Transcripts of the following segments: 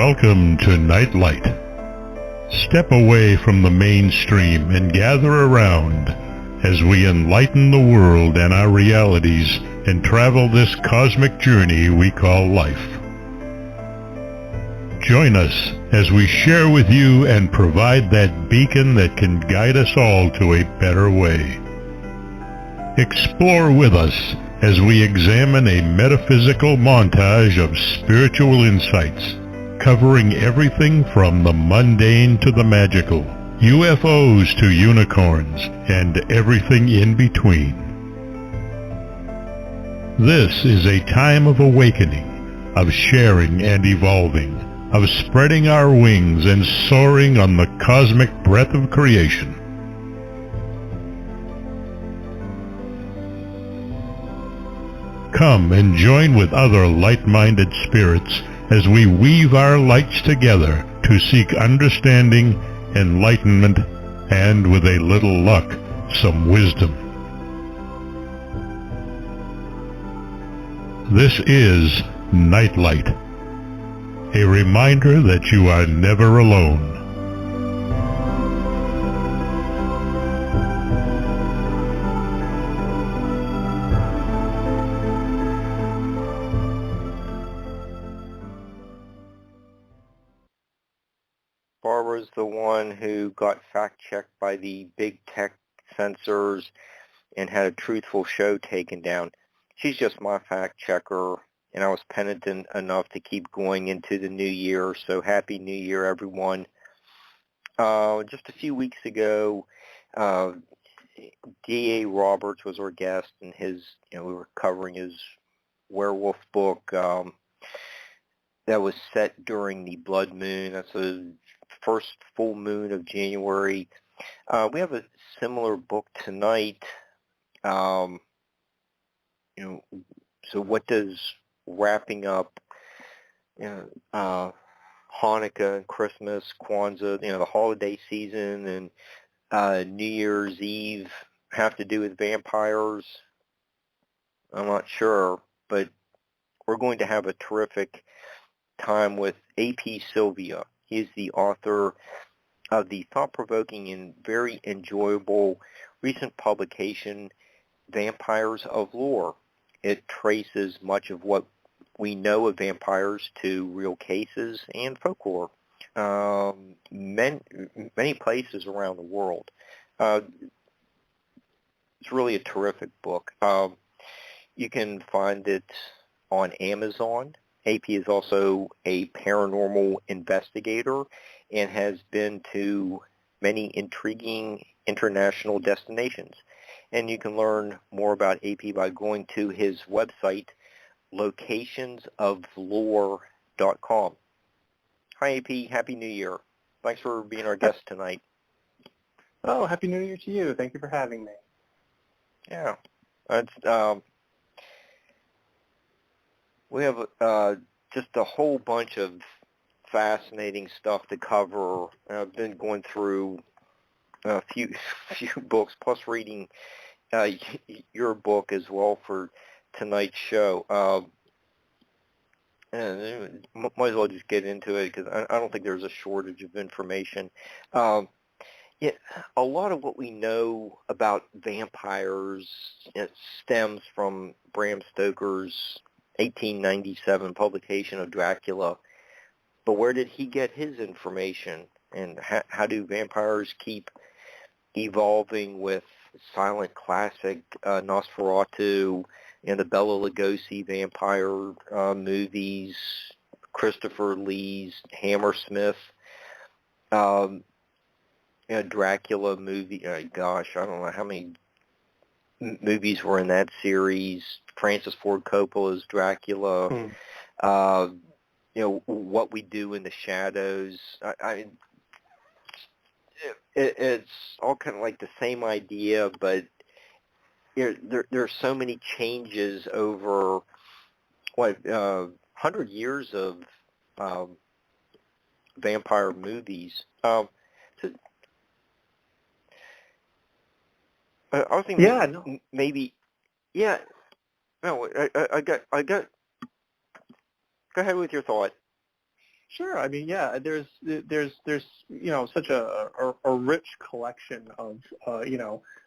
Welcome to Nightlight. Step away from the mainstream and gather around as we enlighten the world and our realities and travel this cosmic journey we call life. Join us as we share with you and provide that beacon that can guide us all to a better way. Explore with us as we examine a metaphysical montage of spiritual insights, covering everything from the mundane to the magical, UFOs to unicorns, and everything in between. This is a time of awakening, of sharing and evolving, of spreading our wings and soaring on the cosmic breath of creation. Come and join with other light-minded spirits as we weave our lights together to seek understanding, enlightenment, and with a little luck, some wisdom. This is Nightlight, a reminder that you are never alone. Barbara's the one who got fact-checked by the big tech censors and had a truthful show taken down. She's just my fact-checker, and I was penitent enough to keep going into the new year, so Happy New Year, everyone. Just a few weeks ago, D.A. Roberts was our guest, and we were covering his werewolf book that was set during the blood moon. That's the first full moon of January. We have a similar book tonight. So what does wrapping up, Hanukkah and Christmas, Kwanzaa, the holiday season, and New Year's Eve have to do with vampires? I'm not sure, but we're going to have a terrific time with AP Sylvia. He is the author of the thought-provoking and very enjoyable recent publication, Vampires of Lore. It traces much of what we know of vampires to real cases and folklore, many places around the world. It's really a terrific book. You can find it on Amazon. AP is also a paranormal investigator and has been to many intriguing international destinations. And you can learn more about AP by going to his website, locationsoflore.com. Hi, AP. Happy New Year. Thanks for being our guest tonight. Oh, Happy New Year to you. Thank you for having me. Yeah. We have just a whole bunch of fascinating stuff to cover. I've been going through a few books, plus reading your book as well for tonight's show. And might as well just get into it because I don't think there's a shortage of information. A lot of what we know about vampires stems from Bram Stoker's 1897 publication of Dracula. But where did he get his information? And how do vampires keep evolving with silent classic Nosferatu and the Bela Lugosi vampire movies, Christopher Lee's Hammersmith, Dracula movie? Gosh, I don't know how many movies were in that series. Francis Ford Coppola's Dracula. What We Do in the Shadows. It's all kind of like the same idea, but there's so many changes over 100 years of vampire movies. I was thinking maybe. No, I got. Go ahead with your thought. Sure. I mean, yeah, there's such a rich collection of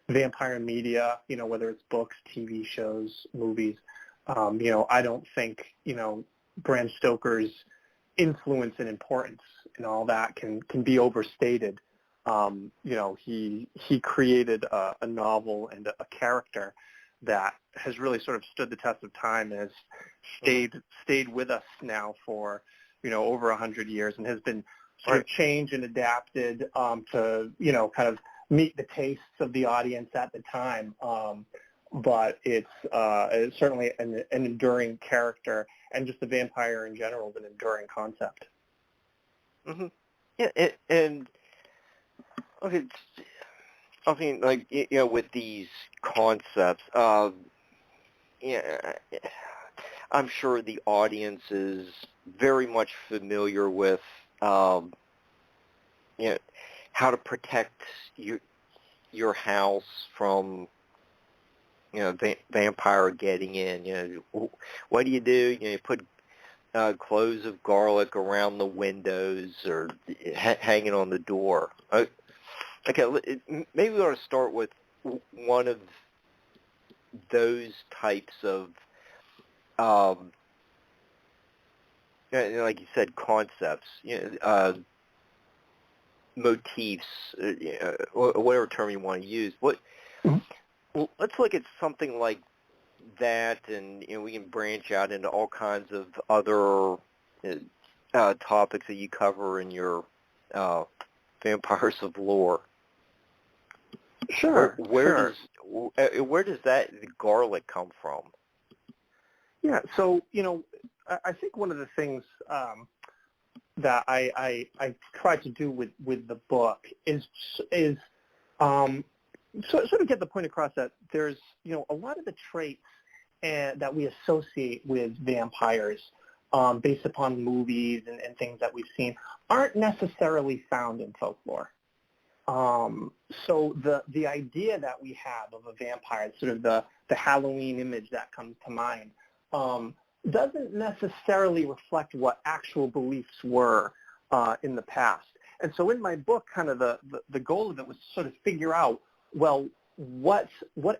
vampire media, whether it's books, TV shows, movies. I don't think Bram Stoker's influence and importance and all that can be overstated. He created a novel and a character that has really sort of stood the test of time and has stayed with us now for over 100 years, and has been sort of changed and adapted to kind of meet the tastes of the audience at the time. But it's certainly an enduring character, and just the vampire in general is an enduring concept. Mm-hmm. Yeah, and okay, I mean, like, with these concepts, I'm sure the audience is very much familiar with, how to protect your house from, vampire getting in. What do? You put cloves of garlic around the windows or hanging on the door. Okay, maybe we ought to start with one of those types of, like you said, concepts, motifs, whatever term you want to use. Mm-hmm. Well, let's look at something like that, and we can branch out into all kinds of other topics that you cover in your Vampires of Lore. Sure. Where does that the garlic come from? Yeah. So I think one of the things that I tried to do with the book is sort of get the point across that there's a lot of the traits that we associate with vampires based upon movies and things that we've seen aren't necessarily found in folklore. So the idea that we have of a vampire, sort of the Halloween image that comes to mind, doesn't necessarily reflect what actual beliefs were in the past. And so in my book, kind of the goal of it was to sort of figure out, well, what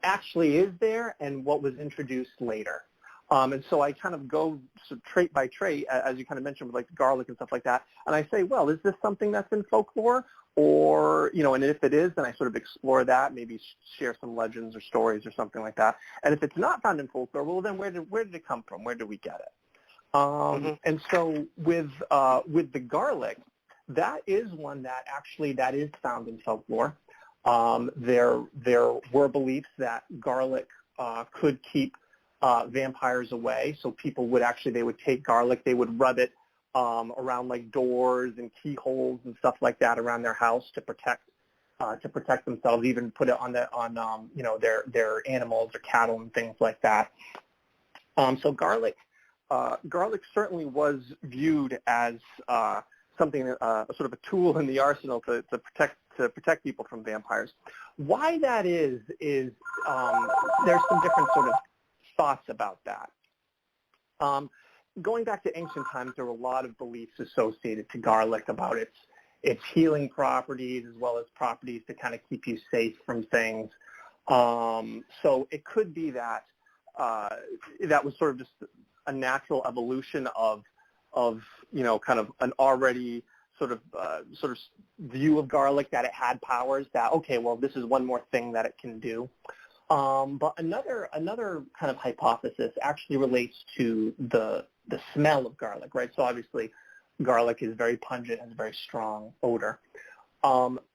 actually is there and what was introduced later. And so I kind of go sort of trait by trait, as you kind of mentioned with like garlic and stuff like that, and I say, well, is this something that's in folklore? Or, and if it is, then I sort of explore that, maybe share some legends or stories or something like that. And if it's not found in folklore, well, then where did it come from? Where did we get it? And so with the garlic, that is one that is found in folklore. There were beliefs that garlic could keep vampires away. So people would they would take garlic, they would rub it around like doors and keyholes and stuff like that around their house to protect themselves. Even put it on their animals or cattle and things like that. So garlic certainly was viewed as something, sort of a tool in the arsenal to protect people from vampires. Why that is there's some different sort of thoughts about that. Going back to ancient times, there were a lot of beliefs associated to garlic about its healing properties as well as properties to kind of keep you safe from things. So it could be that that was sort of just a natural evolution of kind of an already sort of view of garlic, that it had powers, that, okay, well, this is one more thing that it can do. But another kind of hypothesis actually relates to the smell of garlic, right? So obviously garlic is very pungent, has a very strong odor.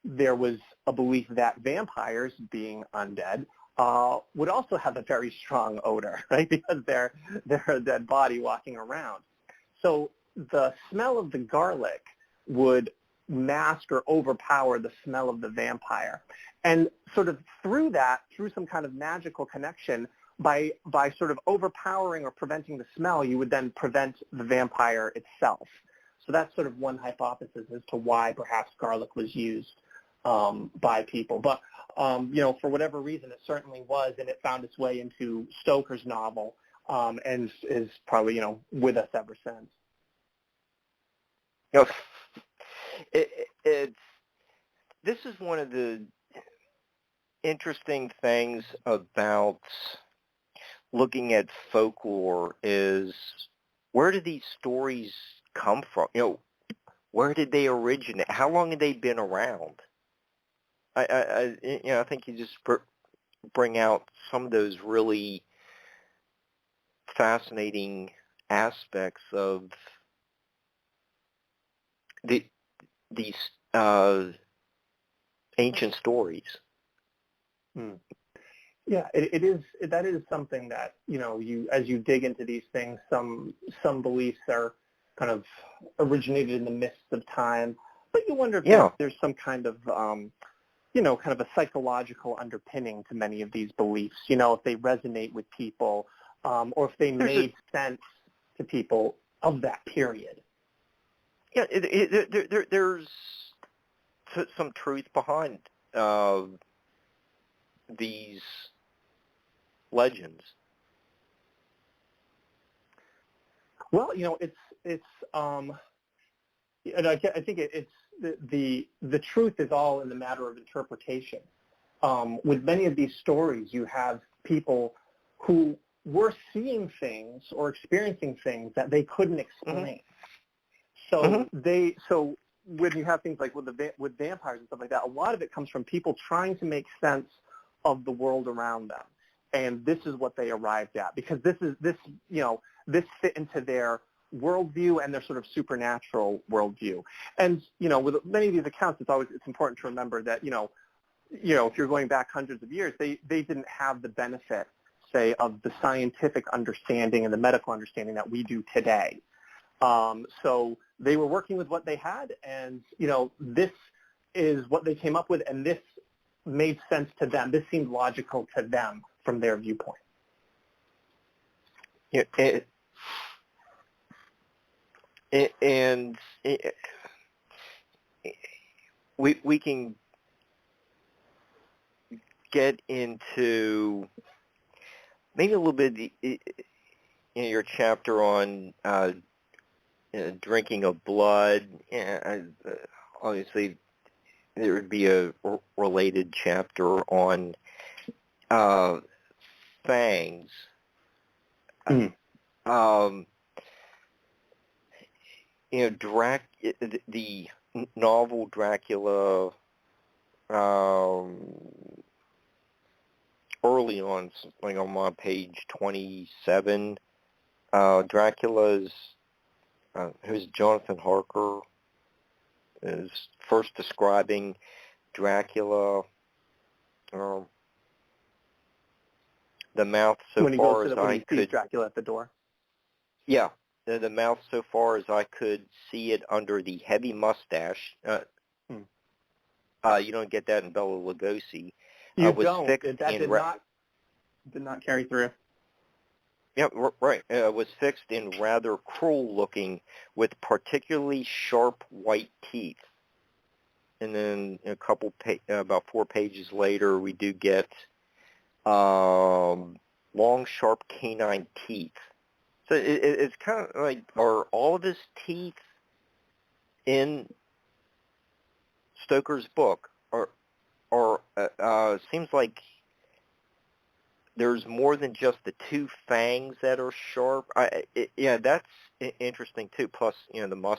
There was a belief that vampires, being undead, would also have a very strong odor, right? Because they're a dead body walking around. So the smell of the garlic would mask or overpower the smell of the vampire. And sort of through some kind of magical connection, by sort of overpowering or preventing the smell, you would then prevent the vampire itself. So that's sort of one hypothesis as to why perhaps garlic was used by people. But, for whatever reason, it certainly was, and it found its way into Stoker's novel and is probably, with us ever since. You know, it's this is one of the interesting things about looking at folklore is where do these stories come from? You know, where did they originate? How long have they been around? I think you just bring out some of those really fascinating aspects of these ancient stories. Hmm. Yeah, it is. That is something that as you dig into these things, some beliefs are kind of originated in the mists of time, but you wonder if there's some kind of kind of a psychological underpinning to many of these beliefs. If they resonate with people, or if they made sense to people of that period. Yeah, there's some truth behind these legends. Well, it's and I think it's the truth is all in the matter of interpretation. With many of these stories, you have people who were seeing things or experiencing things that they couldn't explain. Mm-hmm. So when you have things like with vampires and stuff like that, a lot of it comes from people trying to make sense of the world around them, and this is what they arrived at because this fit into their worldview and their sort of supernatural worldview. And with many of these accounts, it's important to remember that if you're going back hundreds of years, they didn't have the benefit, say, of the scientific understanding and the medical understanding that we do today. So they were working with what they had, and this is what they came up with, and this made sense to them. This seemed logical to them from their viewpoint. Yeah, and we can get into maybe a little bit your chapter on drinking of blood. Obviously, there would be a related chapter on fangs. Mm. The novel Dracula, early on, like on page 27, Dracula's, who's Jonathan Harker, is first describing Dracula, the mouth when he sees could... Dracula at the door. Yeah, the mouth so far as I could see it under the heavy mustache. You don't get that in Bela Lugosi. You was don't. Fixed That in did not carry through. Yeah, right. Was fixed in rather cruel looking with particularly sharp white teeth. And then about 4 pages later, we do get long, sharp canine teeth. So it's kind of like, are all of his teeth in Stoker's book? Or seems like there's more than just the 2 fangs that are sharp. That's interesting too. Plus, the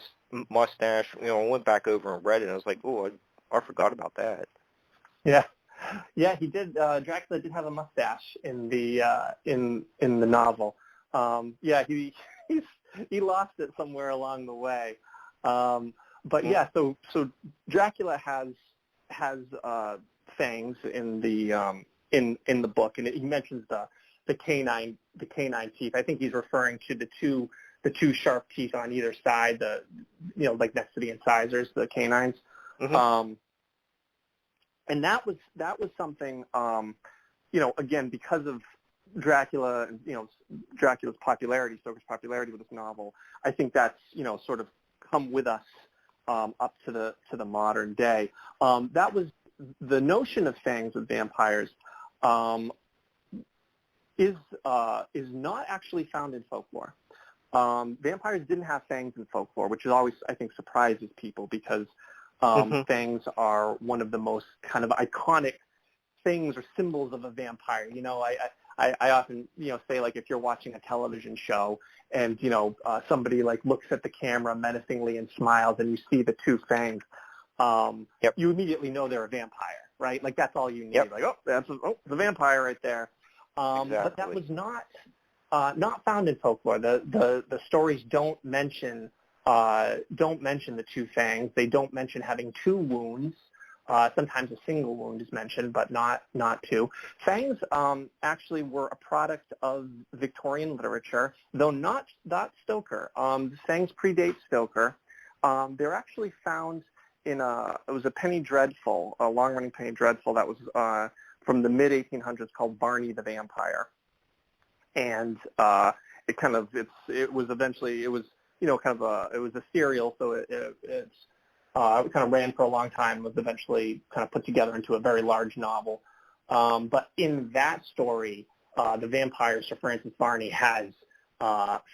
mustache. I went back over and read it, and I was like, oh, I forgot about that. Yeah, he did. Dracula did have a mustache in the novel. He lost it somewhere along the way. But yeah, so Dracula has fangs in the book, and he mentions the canine teeth. I think he's referring to the two sharp teeth on either side, like next to the incisors, the canines. Mm-hmm. And that was something, again, because of Dracula and Dracula's popularity, Stoker's popularity with this novel. I think that's sort of come with us up to the modern day. That was the notion of fangs with vampires is not actually found in folklore. vampires didn't have fangs in folklore, which is always, I think, surprises people because fangs are one of the most kind of iconic things or symbols of a vampire. You know, I often, say, like, if you're watching a television show and, somebody, like, looks at the camera menacingly and smiles and you see the two fangs, you immediately know they're a vampire, right? Like, that's all you need. Like, that's the vampire right there. Exactly. But that was not found in folklore. The stories don't mention the two fangs. They don't mention having two wounds. Sometimes a single wound is mentioned, but not two. Fangs actually were a product of Victorian literature, though not Stoker. Fangs predate Stoker. They're actually found in it was a penny dreadful, a long-running penny dreadful that was from the mid-1800s called Barney the Vampire. And it was a serial, so it kind of ran for a long time, was eventually kind of put together into a very large novel. But in that story, the vampire, Sir Francis Barney, has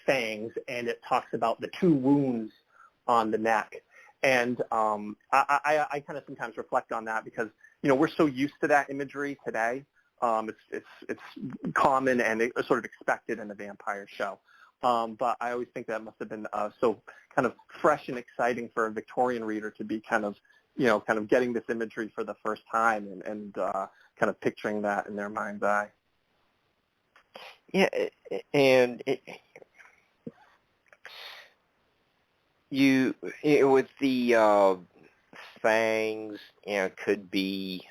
fangs, and it talks about the two wounds on the neck. And I kind of sometimes reflect on that because, we're so used to that imagery today. It's common and sort of expected in a vampire show. But I always think that must have been so kind of fresh and exciting for a Victorian reader to be kind of getting this imagery for the first time and kind of picturing that in their mind's eye. Yeah, and with the fangs, could be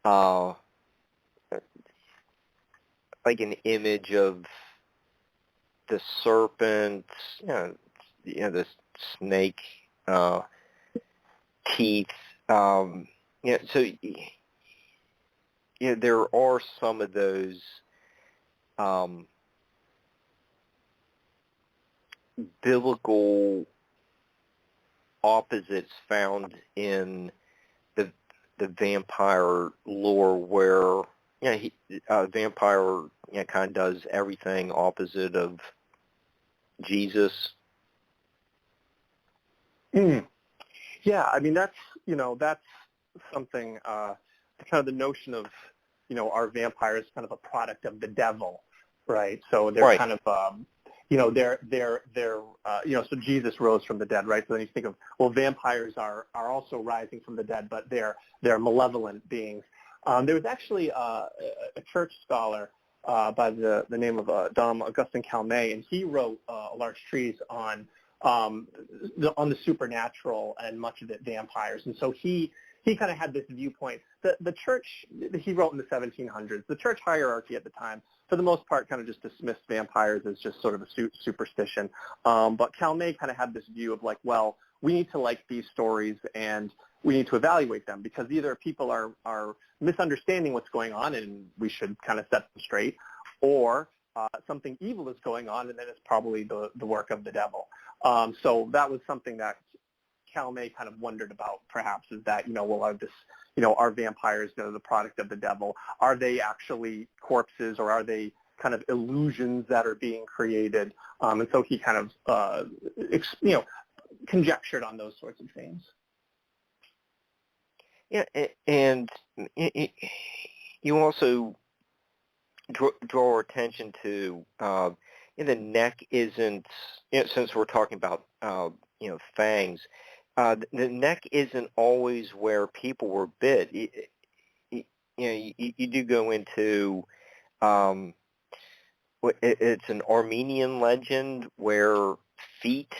like an image of the serpent, the snake teeth. So there are some of those biblical opposites found in the vampire lore, where vampire kind of does everything opposite of Jesus. Yeah, I mean that's something. Kind of the notion of our vampire is kind of a product of the devil, right? So they're kind of so Jesus rose from the dead, right? So then you think of, well, vampires are also rising from the dead, but they're malevolent beings. There was actually a church scholar by the name of Dom Augustin Calmet, and he wrote a large treatise on the supernatural and much of it vampires. And so he kind of had this viewpoint. The church, he wrote in the 1700s, the church hierarchy at the time, for the most part, kind of just dismissed vampires as just sort of a superstition. But Calmet kind of had this view of like, well, we need to like these stories and we need to evaluate them because either people are misunderstanding what's going on and we should kind of set them straight, or something evil is going on and then it's probably the work of the devil. So that was something that Calmet kind of wondered about, perhaps, is that, are vampires the product of the devil? Are they actually corpses, or are they kind of illusions that are being created? And so he kind of, conjectured on those sorts of things. Yeah, and you also draw our attention to the neck isn't, since we're talking about fangs, the neck isn't always where people were bit. You do go into it's an Armenian legend where feet,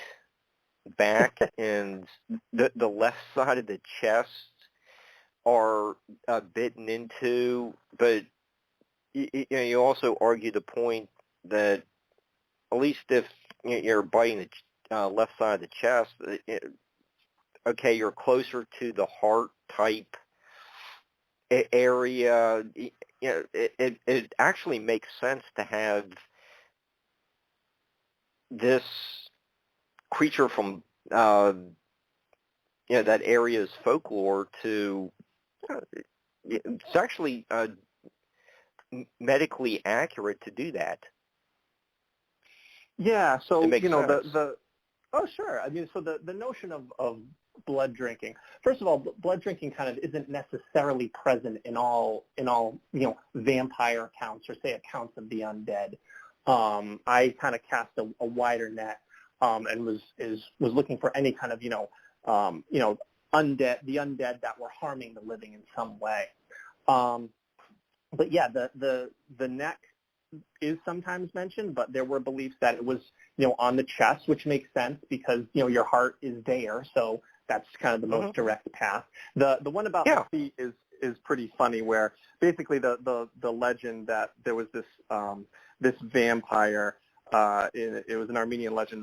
back, and the left side of the chest are bitten into, but you also argue the point that at least if you're biting the left side of the chest, okay, you're closer to the heart type area. It actually makes sense to have this creature from that area's folklore to it's actually medically accurate to do that. Yeah, so, It makes you know, sense. oh, sure. I mean, so the notion of blood drinking, first of all, blood drinking kind of isn't necessarily present in all, you know, vampire accounts or say accounts of the undead. I kind of cast a wider net, and was looking for any kind of, you know, the undead that were harming the living in some way. But yeah, the neck is sometimes mentioned, but there were beliefs that it was, you know, on the chest, which makes sense because, you know, your heart is there, so that's kind of the most direct path. The one about the feet is pretty funny, where basically the legend that there was this this vampire, it was an Armenian legend,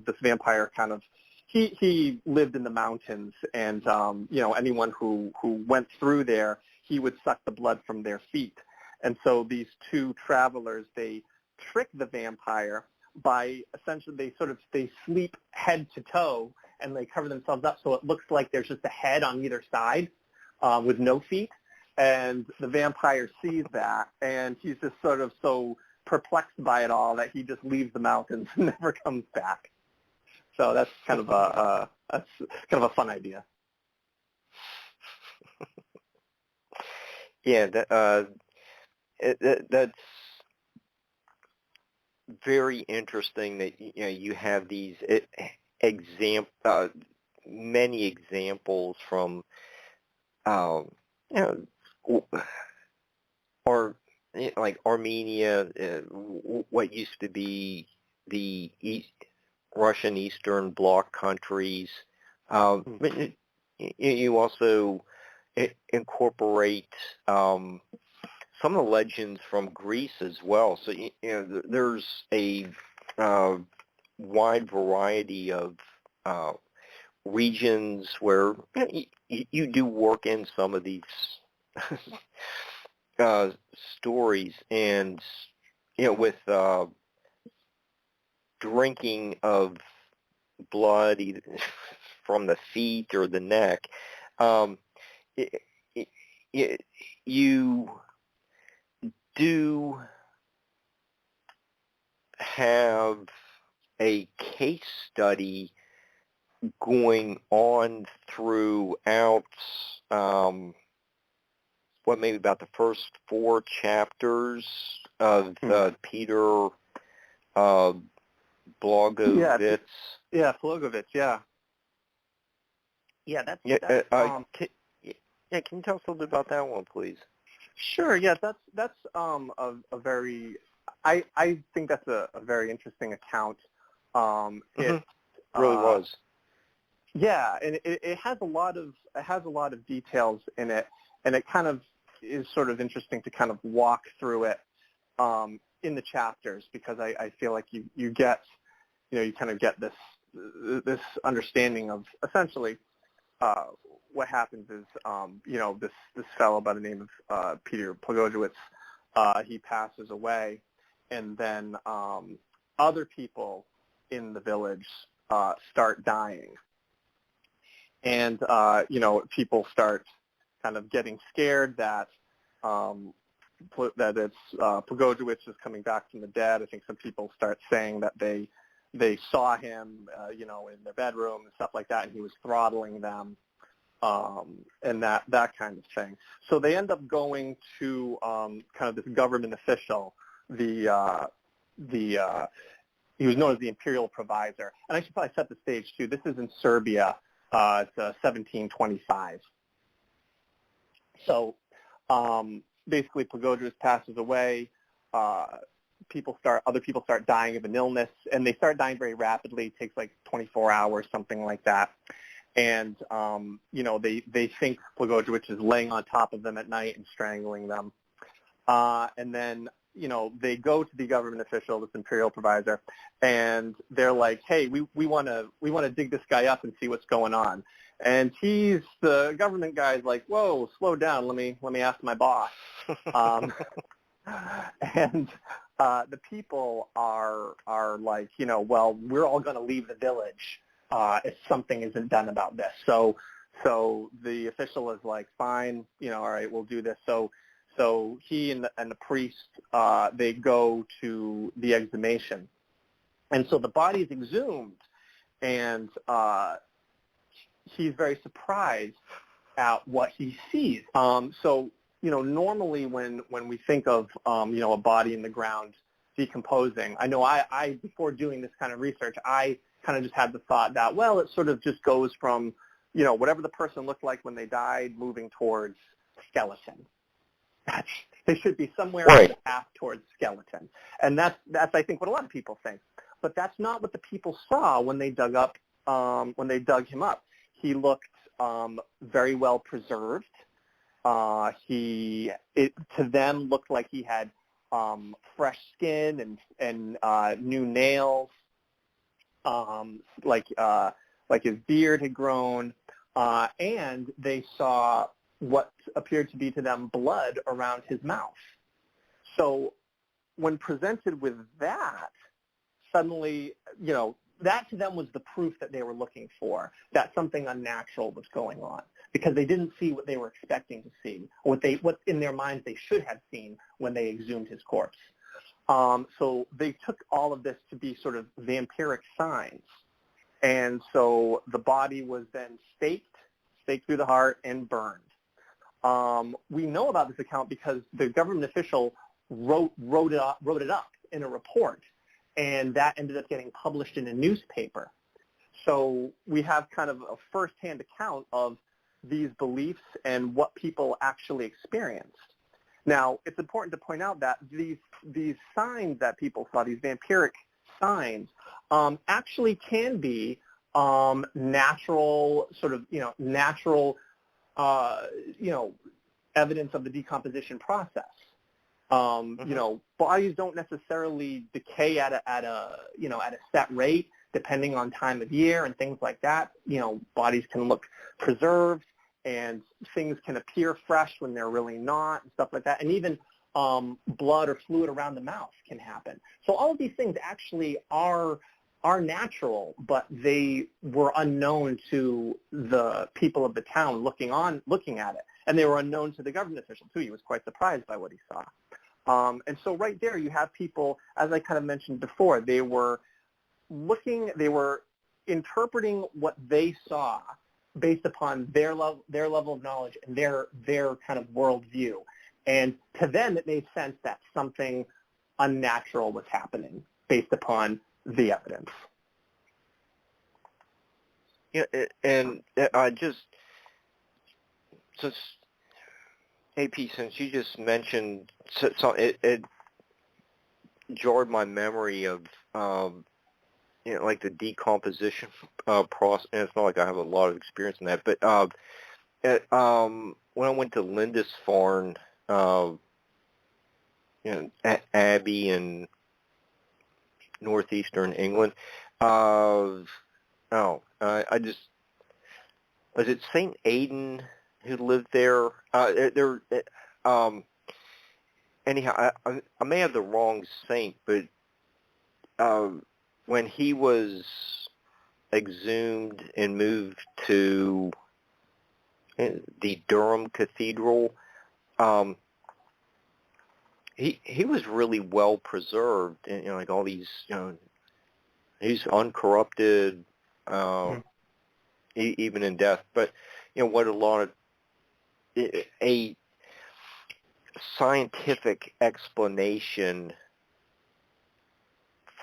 this vampire kind of, he lived in the mountains, and you know, anyone who went through there, he would suck the blood from their feet. And so these two travelers, they trick the vampire by essentially they sleep head to toe and they cover themselves up so it looks like there's just a head on either side with no feet. And the vampire sees that, and he's just sort of so perplexed by it all that he just leaves the mountains and never comes back. So that's kind of a fun idea. Yeah, that's very interesting that, you know, you have these many examples from you know, or like Armenia, what used to be the Russian Eastern Bloc countries. But you also incorporate some of the legends from Greece as well. So, you know, there's a wide variety of regions where, you know, you do work in some of these stories, and, you know, with drinking of blood either from the feet or the neck, you do have a case study going on throughout, maybe about the first 4 chapters of Peter Blogovitz. Yeah, Blogovitz, yeah. Yeah, that's can you tell us a little bit about that one, please? Sure. Yeah, that's a very, I think that's a very interesting account. It really was. Yeah, and it has a lot of details in it, and it kind of is sort of interesting to kind of walk through it in the chapters, because I feel like you get, you know, you kind of get this understanding of essentially what happens is, you know, this fellow by the name of Peter Plagojewicz, he passes away, and then other people in the village start dying. And, you know, people start kind of getting scared that it's Plagojewicz is coming back from the dead. I think some people start saying that they saw him, you know, in their bedroom and stuff like that, and he was throttling them. And that kind of thing. So they end up going to kind of this government official. He was known as the imperial provisor. And I should probably set the stage too. This is in Serbia. It's 1725. So basically, Plagojewicz passes away. Other people start dying of an illness, and they start dying very rapidly. It takes like 24 hours, something like that. And, you know, they think Plagojewicz is laying on top of them at night and strangling them. And then, you know, they go to the government official, this imperial provisor, and they're like, hey, we want to dig this guy up and see what's going on. And the government guy's like, whoa, slow down. Let me ask my boss. And the people are like, you know, well, we're all going to leave the village if something isn't done about this. So the official is like, fine, you know, all right, we'll do this. So he and the priest, they go to the exhumation. And so the body's exhumed, and he's very surprised at what he sees. So, normally when we think of, a body in the ground decomposing, I know I before doing this kind of research, I kind of just had the thought that, well, it sort of just goes from, whatever the person looked like when they died, moving towards skeleton. They should be somewhere on the path towards skeleton. And that's I think what a lot of people think. But that's not what the people saw when they dug him up. He looked very well preserved. It to them looked like he had fresh skin and new nails, like his beard had grown, and they saw what appeared to be to them blood around his mouth. So when presented with that, suddenly, that to them was the proof that they were looking for, that something unnatural was going on, because they didn't see what they were expecting to see, or what in their minds they should have seen when they exhumed his corpse. So they took all of this to be sort of vampiric signs. And so the body was then staked through the heart, and burned. We know about this account because the government official wrote it up in a report, and that ended up getting published in a newspaper. So we have kind of a first-hand account of these beliefs and what people actually experienced. Now, it's important to point out that these signs that people saw, these vampiric signs, actually can be natural, sort of, natural, evidence of the decomposition process. Bodies don't necessarily decay at a set rate, depending on time of year and things like that. Bodies can look preserved, and things can appear fresh when they're really not, and stuff like that. And even blood or fluid around the mouth can happen. So all of these things actually are natural, but they were unknown to the people of the town looking at it. And they were unknown to the government official, too. He was quite surprised by what he saw. And so right there you have people, as I kind of mentioned before, they were interpreting what they saw based upon their level of knowledge and their kind of worldview. And to them, it made sense that something unnatural was happening based upon the evidence. Yeah, and I just, since AP, since you just mentioned, so it jarred my memory of, like the decomposition process. And it's not like I have a lot of experience in that, but when I went to Lindisfarne, Abbey in northeastern England, was it St. Aidan who lived there? Anyhow, I may have the wrong saint, but when he was exhumed and moved to the Durham Cathedral, he was really well preserved, and like all these, he's uncorrupted, even in death. But what a lot of a scientific explanation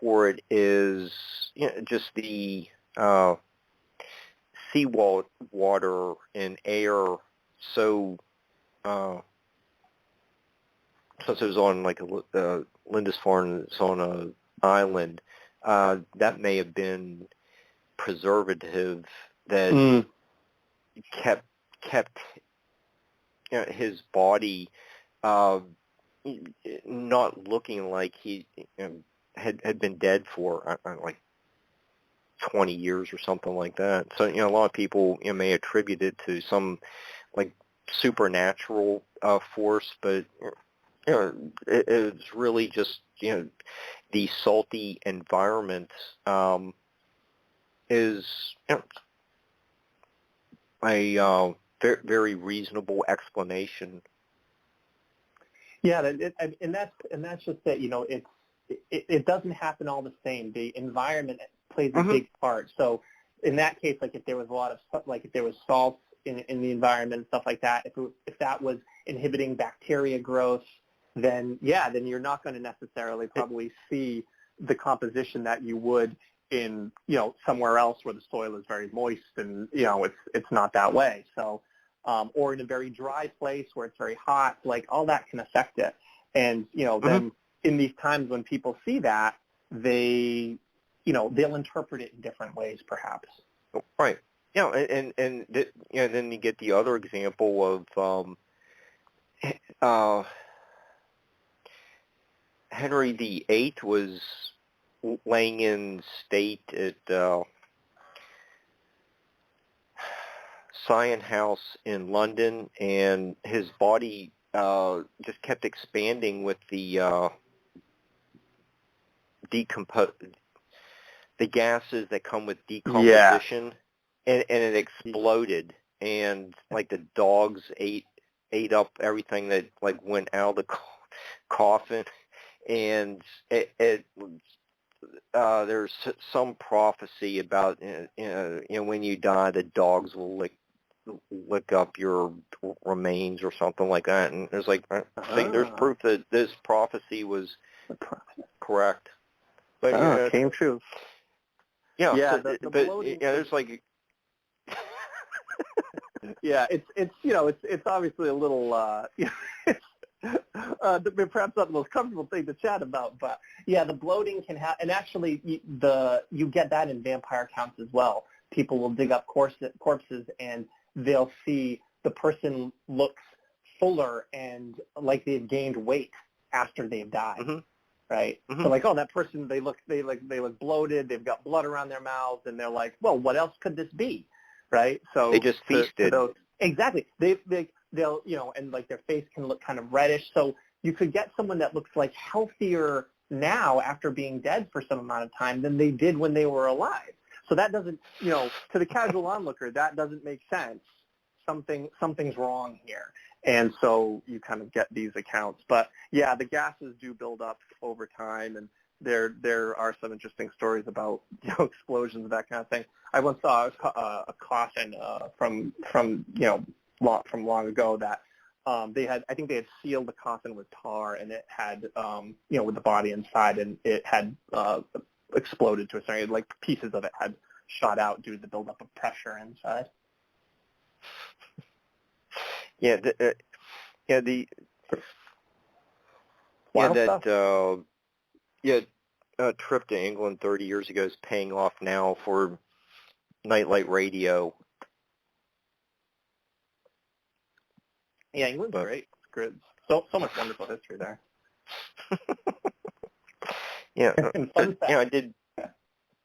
for it is just the seawater and air. So since it was on like Lindisfarne, it's on an island, that may have been preservative that kept his body not looking like he had been dead for like 20 years or something like that. So a lot of people may attribute it to some like supernatural force, but it's really just the salty environment is a very reasonable explanation. Yeah, and that's just that. it doesn't happen all the same. The environment plays a big part. So in that case, like if there was a lot of, like if there was salts in the environment and stuff like that, if that was inhibiting bacteria growth, then you're not going to necessarily probably see the composition that you would in, somewhere else where the soil is very moist and, it's not that way. So, or in a very dry place where it's very hot, like all that can affect it. And, then in these times when people see that, they'll interpret it in different ways, perhaps. Right. Yeah, and then you get the other example of Henry VIII was laying in state at Sion House in London, and his body just kept expanding with the the gases that come with decomposition, and it exploded, and like the dogs ate up everything that like went out of the coffin, and there's some prophecy about when you die, the dogs will lick up your remains or something like that, and there's there's proof that this prophecy was correct. But came true. Yeah, the bloating, there's like it's obviously a little perhaps not the most comfortable thing to chat about, but the bloating can happen, and actually you get that in vampire counts as well. People will dig up corpses and they'll see the person looks fuller and like they've gained weight after they've died. Right? So like, that person, they look bloated, they've got blood around their mouths, and they're like, well, what else could this be? Right? So they just feasted. Exactly. They'll, and like their face can look kind of reddish. So you could get someone that looks like healthier now after being dead for some amount of time than they did when they were alive. So that doesn't, to the casual onlooker, that doesn't make sense. Something's wrong here. And so you kind of get these accounts. But the gases do build up over time, and there are some interesting stories about explosions and that kind of thing. I once saw a coffin from long ago that they had sealed the coffin with tar, and it had with the body inside, and it had exploded to a certain, like pieces of it had shot out due to the buildup of pressure inside. Trip to England 30 years ago is paying off now for nightlight radio. Yeah, England's great. It's good. So much wonderful history there. I did.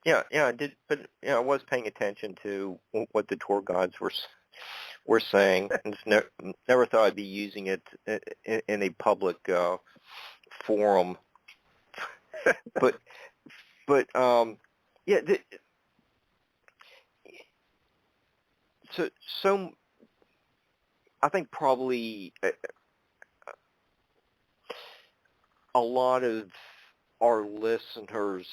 I did, but I was paying attention to what the tour guides were saying, and just never thought I'd be using it in a public forum. but so I think probably a lot of our listeners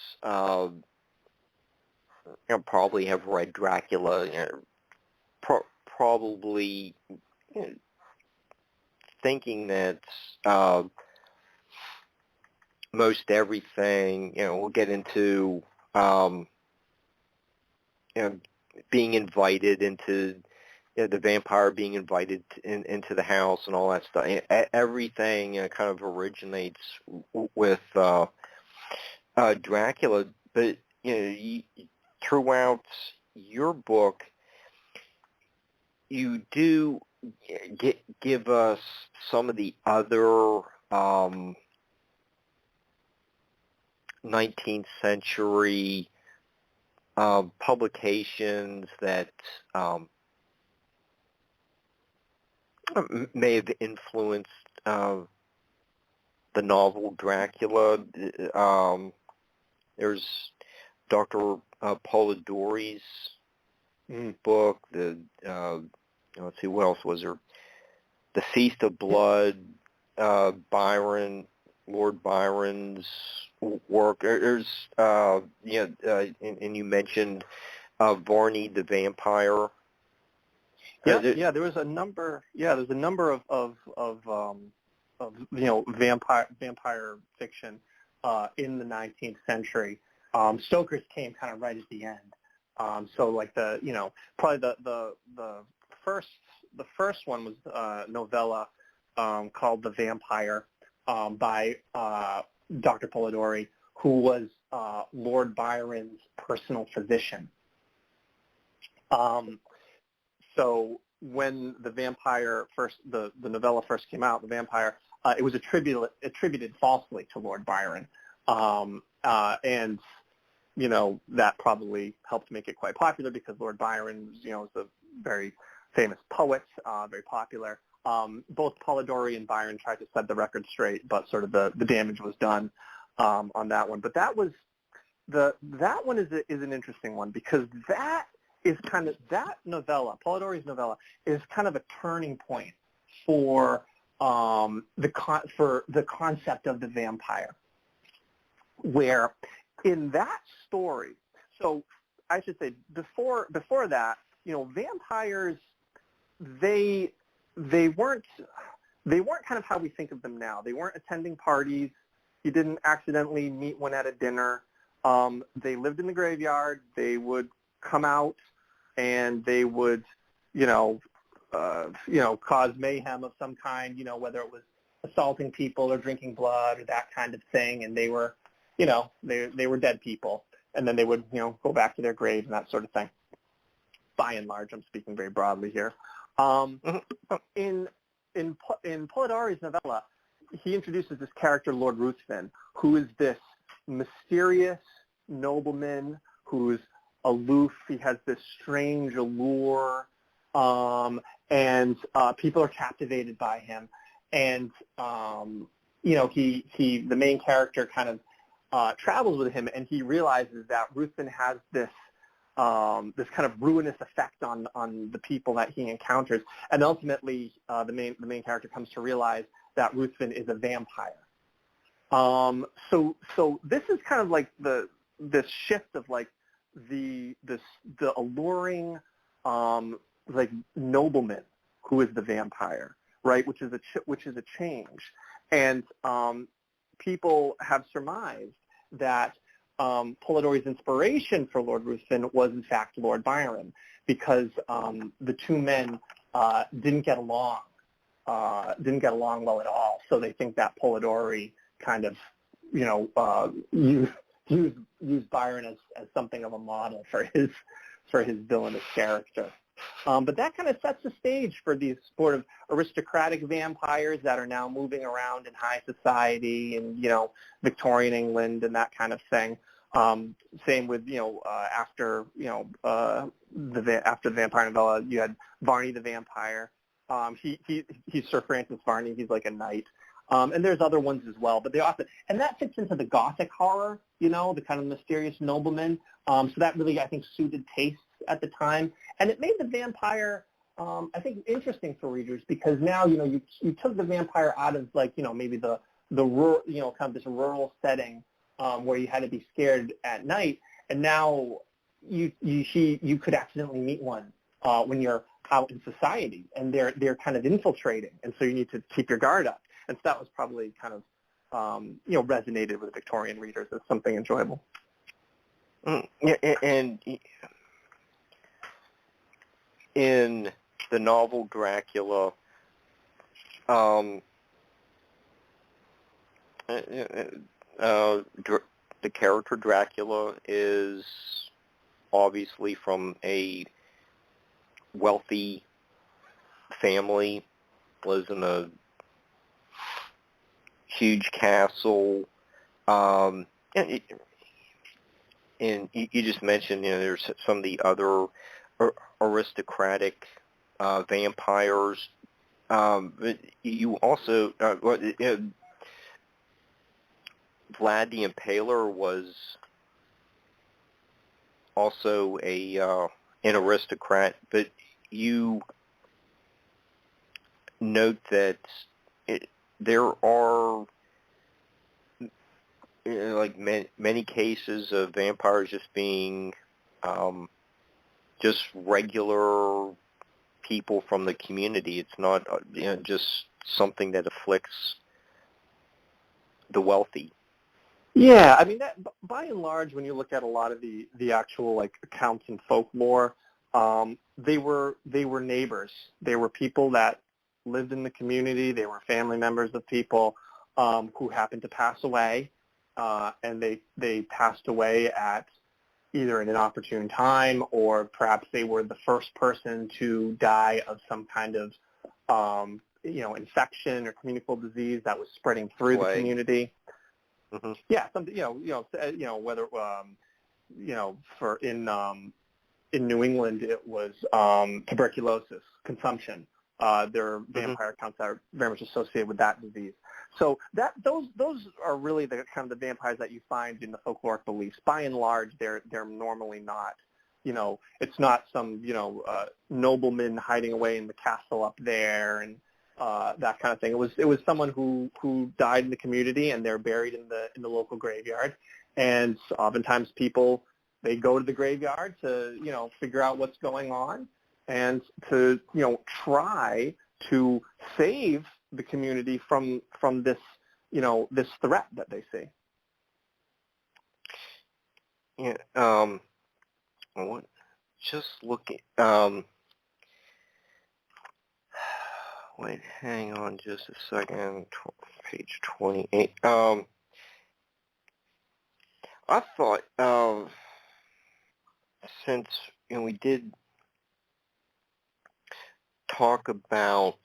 probably have read Dracula, probably thinking that most everything, we'll get into being invited into the vampire being invited into the house and all that stuff. Everything kind of originates with Dracula, but throughout your book, you do give us some of the other 19th century publications that may have influenced the novel Dracula. There's Dr. Polidori's book. Let's see, what else was there? The Feast of Blood, Byron, Lord Byron's work. There's, and you mentioned Varney the Vampire. Yeah, there was a number. Yeah, there's a number of vampire fiction in the 19th century. Stoker's came kind of right at the end. So like probably the first one was a novella called The Vampire by Dr. Polidori, who was Lord Byron's personal physician. So when the vampire the novella first came out, The Vampire, it was attributed falsely to Lord Byron, and that probably helped make it quite popular because Lord Byron, is a very famous poet, very popular. Both Polidori and Byron tried to set the record straight, but sort of the damage was done on that one. But that one is an interesting one because that is kind of, that novella, Polidori's novella, is kind of a turning point for the concept of the vampire, where in that story, so I should say before that, vampires, they weren't kind of how we think of them now. They weren't attending parties. You didn't accidentally meet one at a dinner. They lived in the graveyard. They would come out and they would, cause mayhem of some kind, whether it was assaulting people or drinking blood or that kind of thing. And they were, they were dead people. And then they would, go back to their graves and that sort of thing. By and large, I'm speaking very broadly here. In Polidori's novella, he introduces this character, Lord Ruthven, who is this mysterious nobleman who's aloof. He has this strange allure, and people are captivated by him. And the main character kind of travels with him, and he realizes that Ruthven has this kind of ruinous effect on the people that he encounters, and ultimately the main character comes to realize that Ruthven is a vampire. So this is kind of like this shift of like the alluring like nobleman who is the vampire, right? Which is a change, and people have surmised that Polidori's inspiration for Lord Ruthven was in fact Lord Byron, because the two men didn't get along well at all. So they think that Polidori kind of used Byron as something of a model for his villainous character. But that kind of sets the stage for these sort of aristocratic vampires that are now moving around in high society and, Victorian England and that kind of thing. Same with, after the vampire novella, you had Varney the Vampire. He's Sir Francis Varney. He's like a knight. And there's other ones as well, but they often, and that fits into the Gothic horror, the kind of mysterious nobleman. So that really, I think, suited tastes at the time. And it made the vampire, I think, interesting for readers because now, you took the vampire out of like, maybe the rural, kind of this rural setting where you had to be scared at night. And now you could accidentally meet one when you're out in society, and they're kind of infiltrating. And so you need to keep your guard up. And so that was probably kind of, resonated with Victorian readers as something enjoyable. Yeah, and in the novel Dracula, the character Dracula is obviously from a wealthy family, lives in a huge castle, and you just mentioned, there's some of the other aristocratic vampires. But you also, Vlad the Impaler was also an aristocrat, but you note that there are like many cases of vampires just being just regular people from the community. It's not just something that afflicts the wealthy. Yeah, I mean, that, by and large, when you look at a lot of the actual like accounts in folklore, they were neighbors. They were people that lived in the community. They were family members of people who happened to pass away, and they passed away at either at an opportune time, or perhaps they were the first person to die of some kind of infection or communicable disease that was spreading through the community. Mm-hmm. Yeah, something whether for in New England it was tuberculosis, consumption. There are vampire accounts that are very much associated with that disease. So those are really the kind of the vampires that you find in the folkloric beliefs. By and large, they're normally not. It's not some nobleman hiding away in the castle up there and that kind of thing. It was someone who died in the community, and they're buried in the local graveyard. And oftentimes people, they go to the graveyard to figure out what's going on and to try to save the community from this this threat that they see. Yeah. Just looking. Wait, hang on just a second. Page 28. I thought since we did talk about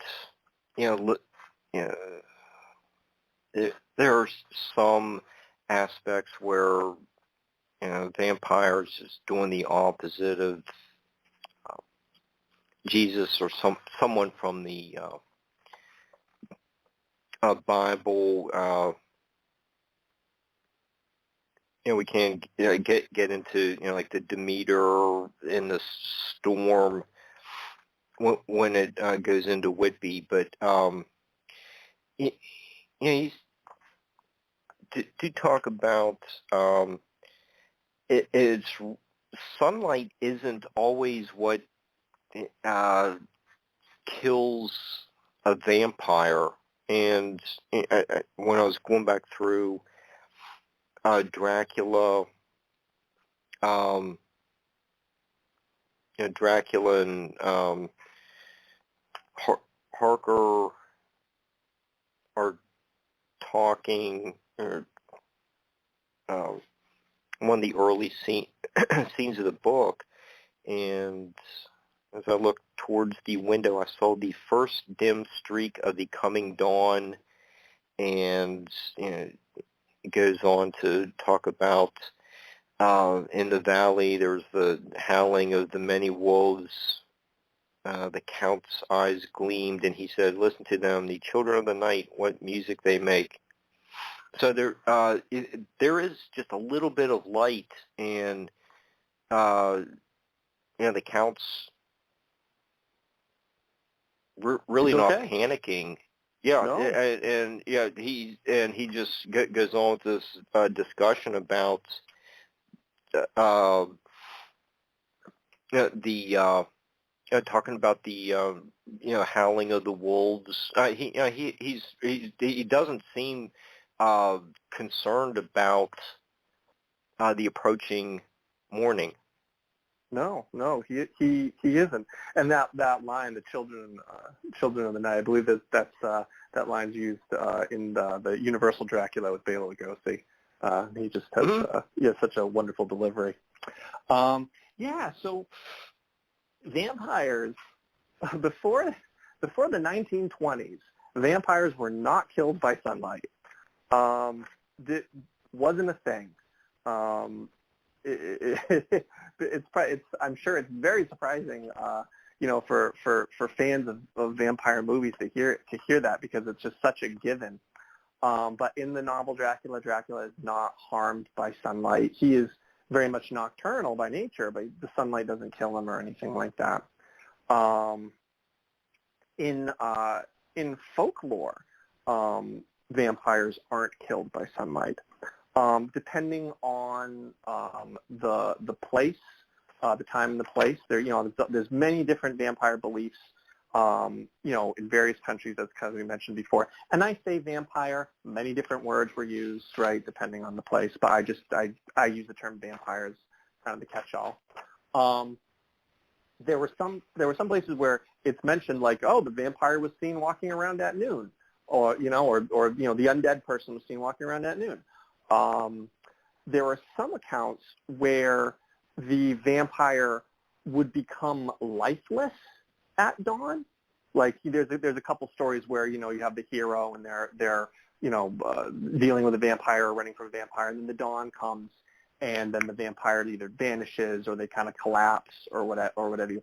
there are some aspects where vampires is doing the opposite of Jesus or someone from the Bible. We can get into like the Demeter in the storm when it goes into Whitby, but he's to talk about it's sunlight isn't always what kills a vampire. And when I was going back through Dracula, Dracula and Harker are talking, or one of the early scenes of the book, and as I looked towards the window, I saw the first dim streak of the coming dawn, and it goes on to talk about in the valley there's the howling of the many wolves. The Count's eyes gleamed, and he said, "Listen to them, the children of the night, what music they make." So there is just a little bit of light, and the Count's really not panicking. Yeah, no. and he just goes on with this discussion about talking about the howling of the wolves. He doesn't seem concerned about the approaching morning. No, he isn't. And that line, the children of the night, I believe that line's used in the Universal Dracula with Bela Lugosi. He just has such a wonderful delivery. So vampires before the 1920s, vampires were not killed by sunlight. It wasn't a thing. I'm sure it's very surprising, for fans of vampire movies to hear that, because it's just such a given. But in the novel Dracula is not harmed by sunlight. He is very much nocturnal by nature, but the sunlight doesn't kill him or anything like that. In folklore, vampires aren't killed by sunlight. depending on the place, the time and the place. There's many different vampire beliefs, in various countries, as we mentioned before. And I say vampire, many different words were used, right, depending on the place. But I use the term vampire as kind of the catch-all. There were some places where it's mentioned like, oh, the vampire was seen walking around at noon, or the undead person was seen walking around at noon. There are some accounts where the vampire would become lifeless at dawn. Like there's a couple stories where you have the hero and they're dealing with a vampire or running from a vampire, and then the dawn comes, and then the vampire either vanishes or they kind of collapse or whatever.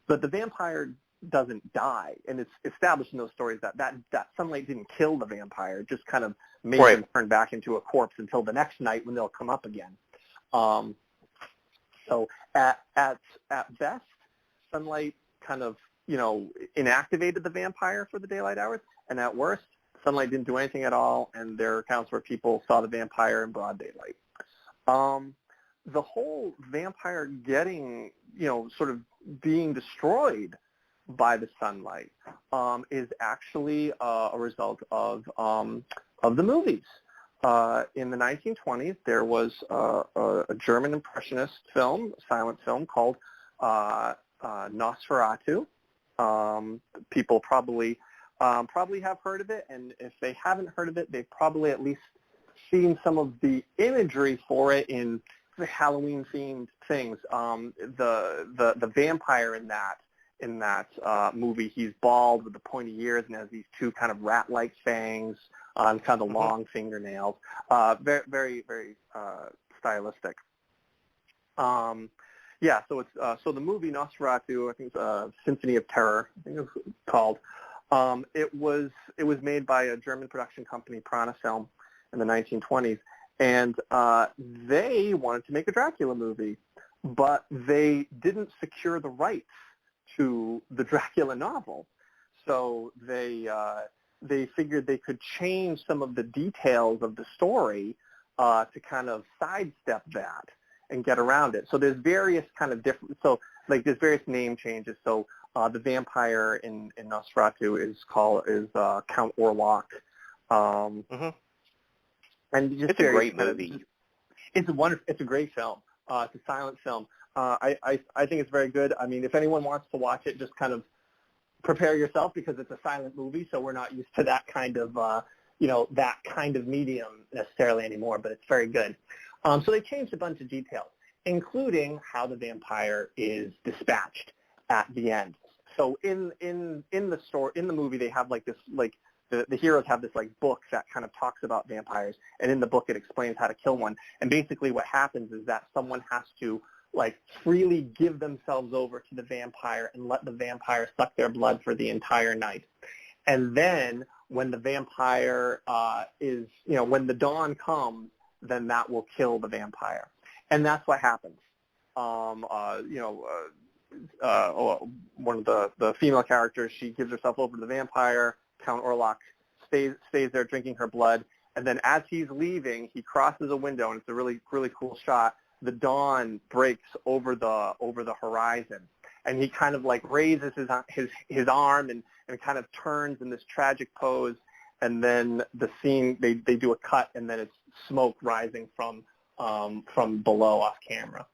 But the vampire doesn't die, and it's established in those stories that sunlight didn't kill the vampire. It just kind of made him turn back into a corpse until the next night when they'll come up again. So at best, sunlight kind of inactivated the vampire for the daylight hours, and at worst, sunlight didn't do anything at all, and there are accounts where people saw the vampire in broad daylight. The whole vampire getting, sort of being destroyed by the sunlight is actually a result of the movies. In the 1920s, there was a German impressionist film, a silent film called Nosferatu. People probably have heard of it, and if they haven't heard of it, they've probably at least seen some of the imagery for it in the Halloween-themed things. The vampire in that movie, he's bald with the pointy ears and has these two kind of rat-like fangs on kind of long fingernails. Very, very, very stylistic. So it's so the movie Nosferatu, I think it's Symphony of Terror, I think it was called. It was made by a German production company, Prana Film, in the 1920s, and they wanted to make a Dracula movie, but they didn't secure the rights to the Dracula novel. So they figured they could change some of the details of the story to kind of sidestep that and get around it. So there's various kind of different, there's various name changes. So the vampire in Nosferatu is Count Warwick. And just it's a great movie. It's wonderful. It's a great film. It's a silent film. I think it's very good. I mean, if anyone wants to watch it, just kind of prepare yourself because it's a silent movie, so we're not used to that kind of that kind of medium necessarily anymore. But it's very good. So they changed a bunch of details, including how the vampire is dispatched at the end. So in the movie, they have like this the heroes have this book that kind of talks about vampires, and in the book it explains how to kill one. And basically what happens is that someone has to freely give themselves over to the vampire and let the vampire suck their blood for the entire night. And then when the vampire when the dawn comes, then that will kill the vampire. And that's what happens. One of the female characters, she gives herself over to the vampire. Count Orlok stays there drinking her blood, and then as he's leaving, he crosses a window, and it's a really, really cool shot. The dawn breaks over the horizon, and he kind of raises his arm and kind of turns in this tragic pose, and then the scene they do a cut, and then it's smoke rising from below off camera,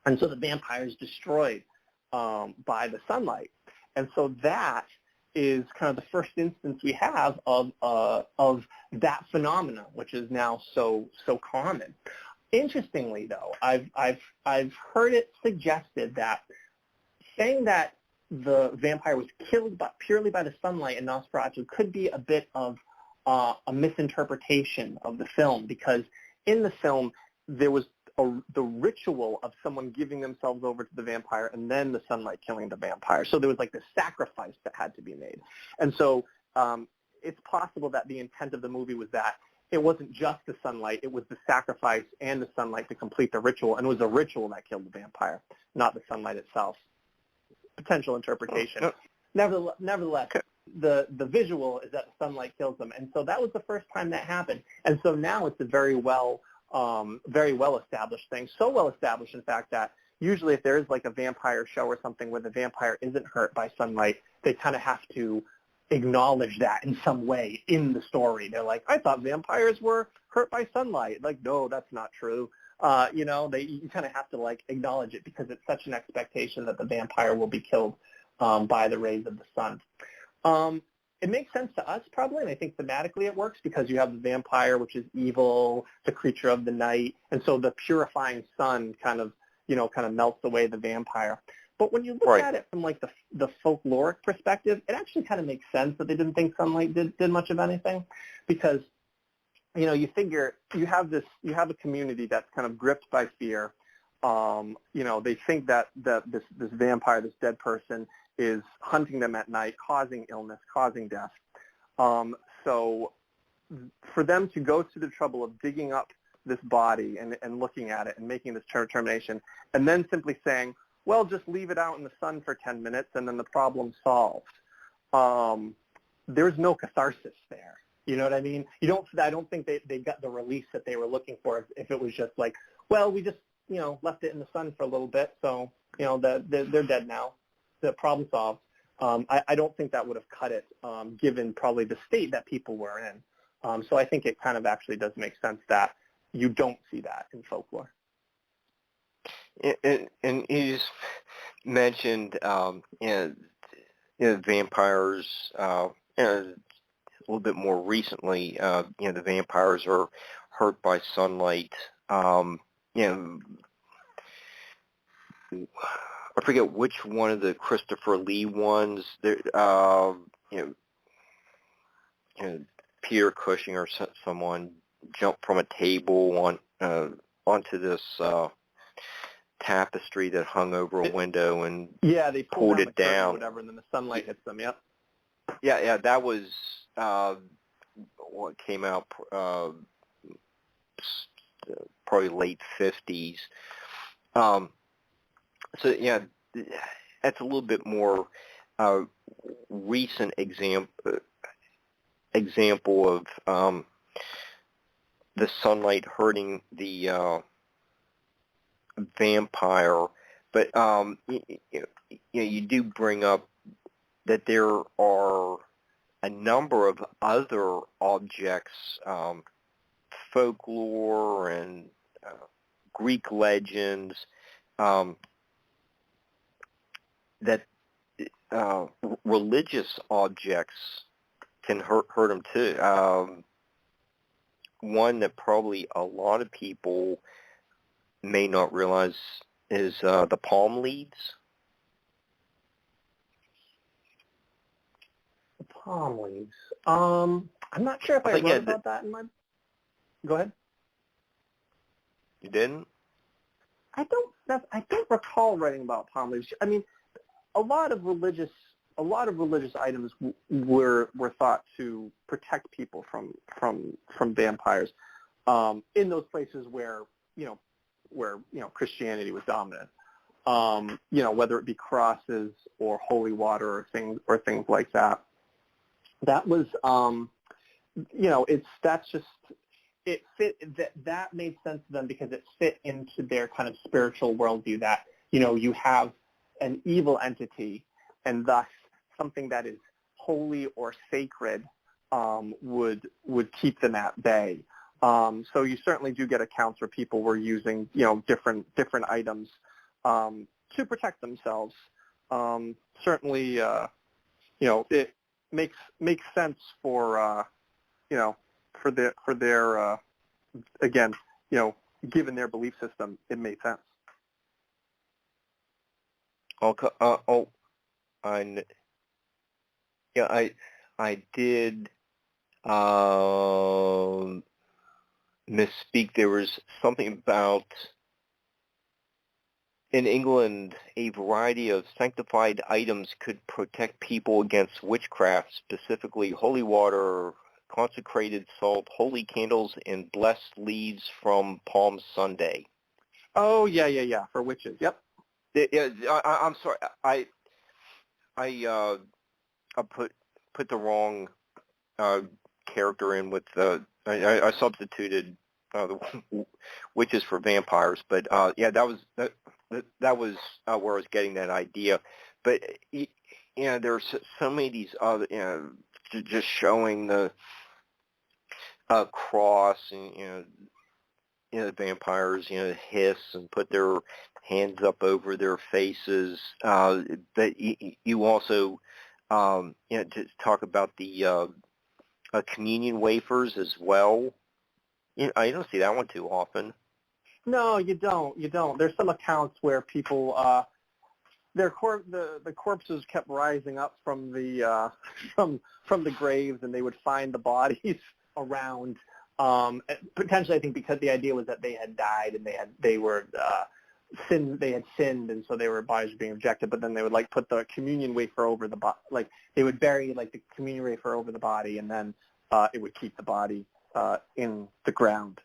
and so the vampire is destroyed by the sunlight, and so that is kind of the first instance we have of that phenomena, which is now so common. Interestingly, though, I've heard it suggested that saying that the vampire was killed purely by the sunlight in Nosferatu could be a bit of a misinterpretation of the film, because in the film there was the ritual of someone giving themselves over to the vampire and then the sunlight killing the vampire. So there was this sacrifice that had to be made. And so it's possible that the intent of the movie was that it wasn't just the sunlight, it was the sacrifice and the sunlight to complete the ritual, and it was the ritual that killed the vampire, not the sunlight itself. Potential interpretation. Oh, no. Nevertheless, the visual is that the sunlight kills them. And so that was the first time that happened. And so now it's a very well very well established thing. So well established, in fact, that usually if there is like a vampire show or something where the vampire isn't hurt by sunlight, they kind of have to acknowledge that in some way in the story. They're like, I thought vampires were hurt by sunlight. Like, no, that's not true. You kind of have to like acknowledge it because it's such an expectation that the vampire will be killed by the rays of the sun. It makes sense to us probably, and I think thematically it works because you have the vampire, which is evil, the creature of the night, and so the purifying sun kind of melts away the vampire. But when you look at it from like the folkloric perspective, it actually kind of makes sense that they didn't think sunlight did much of anything, because you figure you have a community that's kind of gripped by fear. They think that this vampire, this dead person, is hunting them at night, causing illness, causing death. So for them to go to the trouble of digging up this body and looking at it and making this determination, and then simply saying, well, just leave it out in the sun for 10 minutes and then the problem's solved. There's no catharsis there. You know what I mean? I don't think they got the release that they were looking for if it was just like, well, we just, left it in the sun for a little bit, so, they're dead now. The problem solved. I don't think that would have cut it, given probably the state that people were in. So I think it kind of actually does make sense that you don't see that in folklore. And you just mentioned, vampires. A little bit more recently, the vampires are hurt by sunlight. I forget which one of the Christopher Lee ones. Peter Cushing or someone jumped from a table onto this tapestry that hung over a window and they pulled it down. Or whatever, and then the sunlight hits them. Yep. Yeah, that was what came out probably late 50s. So yeah, that's a little bit more recent example of the sunlight hurting the vampire. But you do bring up that there are a number of other objects, folklore and Greek legends, that religious objects can hurt them too. One that probably a lot of people may not realize is the palm leaves. The palm leaves. I'm not sure if I wrote about that in my... Go ahead. You didn't? I don't recall writing about palm leaves. I mean, a lot of religious items were thought to protect people from vampires, in those places where Christianity was dominant. Whether it be crosses or holy water or things like that. That was that made sense to them because it fit into their kind of spiritual worldview that you have an evil entity, and thus something that is holy or sacred would keep them at bay. So you certainly do get accounts where people were using different items to protect themselves. Certainly, it makes sense for their again, given their belief system, it made sense. Okay. I did misspeak. There was something about, in England, a variety of sanctified items could protect people against witchcraft, specifically holy water, consecrated salt, holy candles, and blessed leaves from Palm Sunday. Oh, yeah, for witches, yep. I'm sorry. I put the wrong character in with I substituted the witches for vampires. But yeah, that was where I was getting that idea. But there's so many of these other, just showing the cross and the vampires hiss and put their hands up over their faces. But you also to talk about the communion wafers as well. I don't see that one too often. No, you don't. There's some accounts where people, the corpses kept rising up from the from the graves, and they would find the bodies around. Potentially, I think because the idea was that they had died and they had sinned, and so their bodies were being rejected. But then they would put the communion wafer over the body, they would bury the communion wafer over the body, and then it would keep the body in the ground.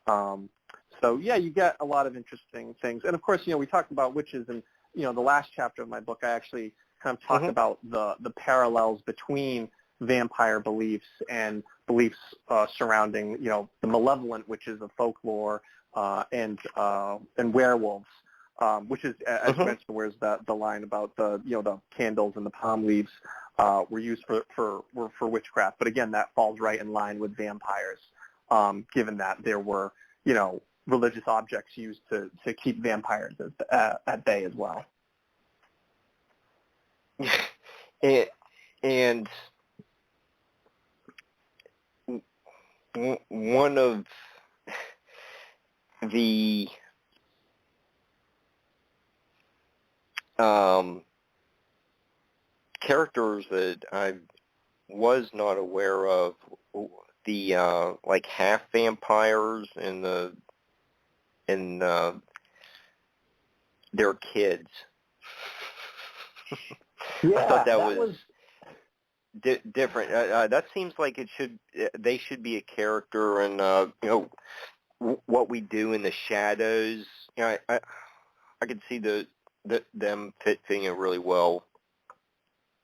So yeah, you get a lot of interesting things. And of course, we talked about witches, and the last chapter of my book, I actually kind of talked about the parallels between vampire beliefs and beliefs surrounding the malevolent witches of folklore and werewolves, which is, as you mentioned, where's the line about the candles and the palm leaves were used for witchcraft. But again, that falls right in line with vampires, given that there were religious objects used to keep vampires at bay as well. And one of the characters that I was not aware of, the half vampires and their kids. Yeah, I thought that was different. That seems like they should be a character, and what we do in the shadows. I could see them fitting it really well.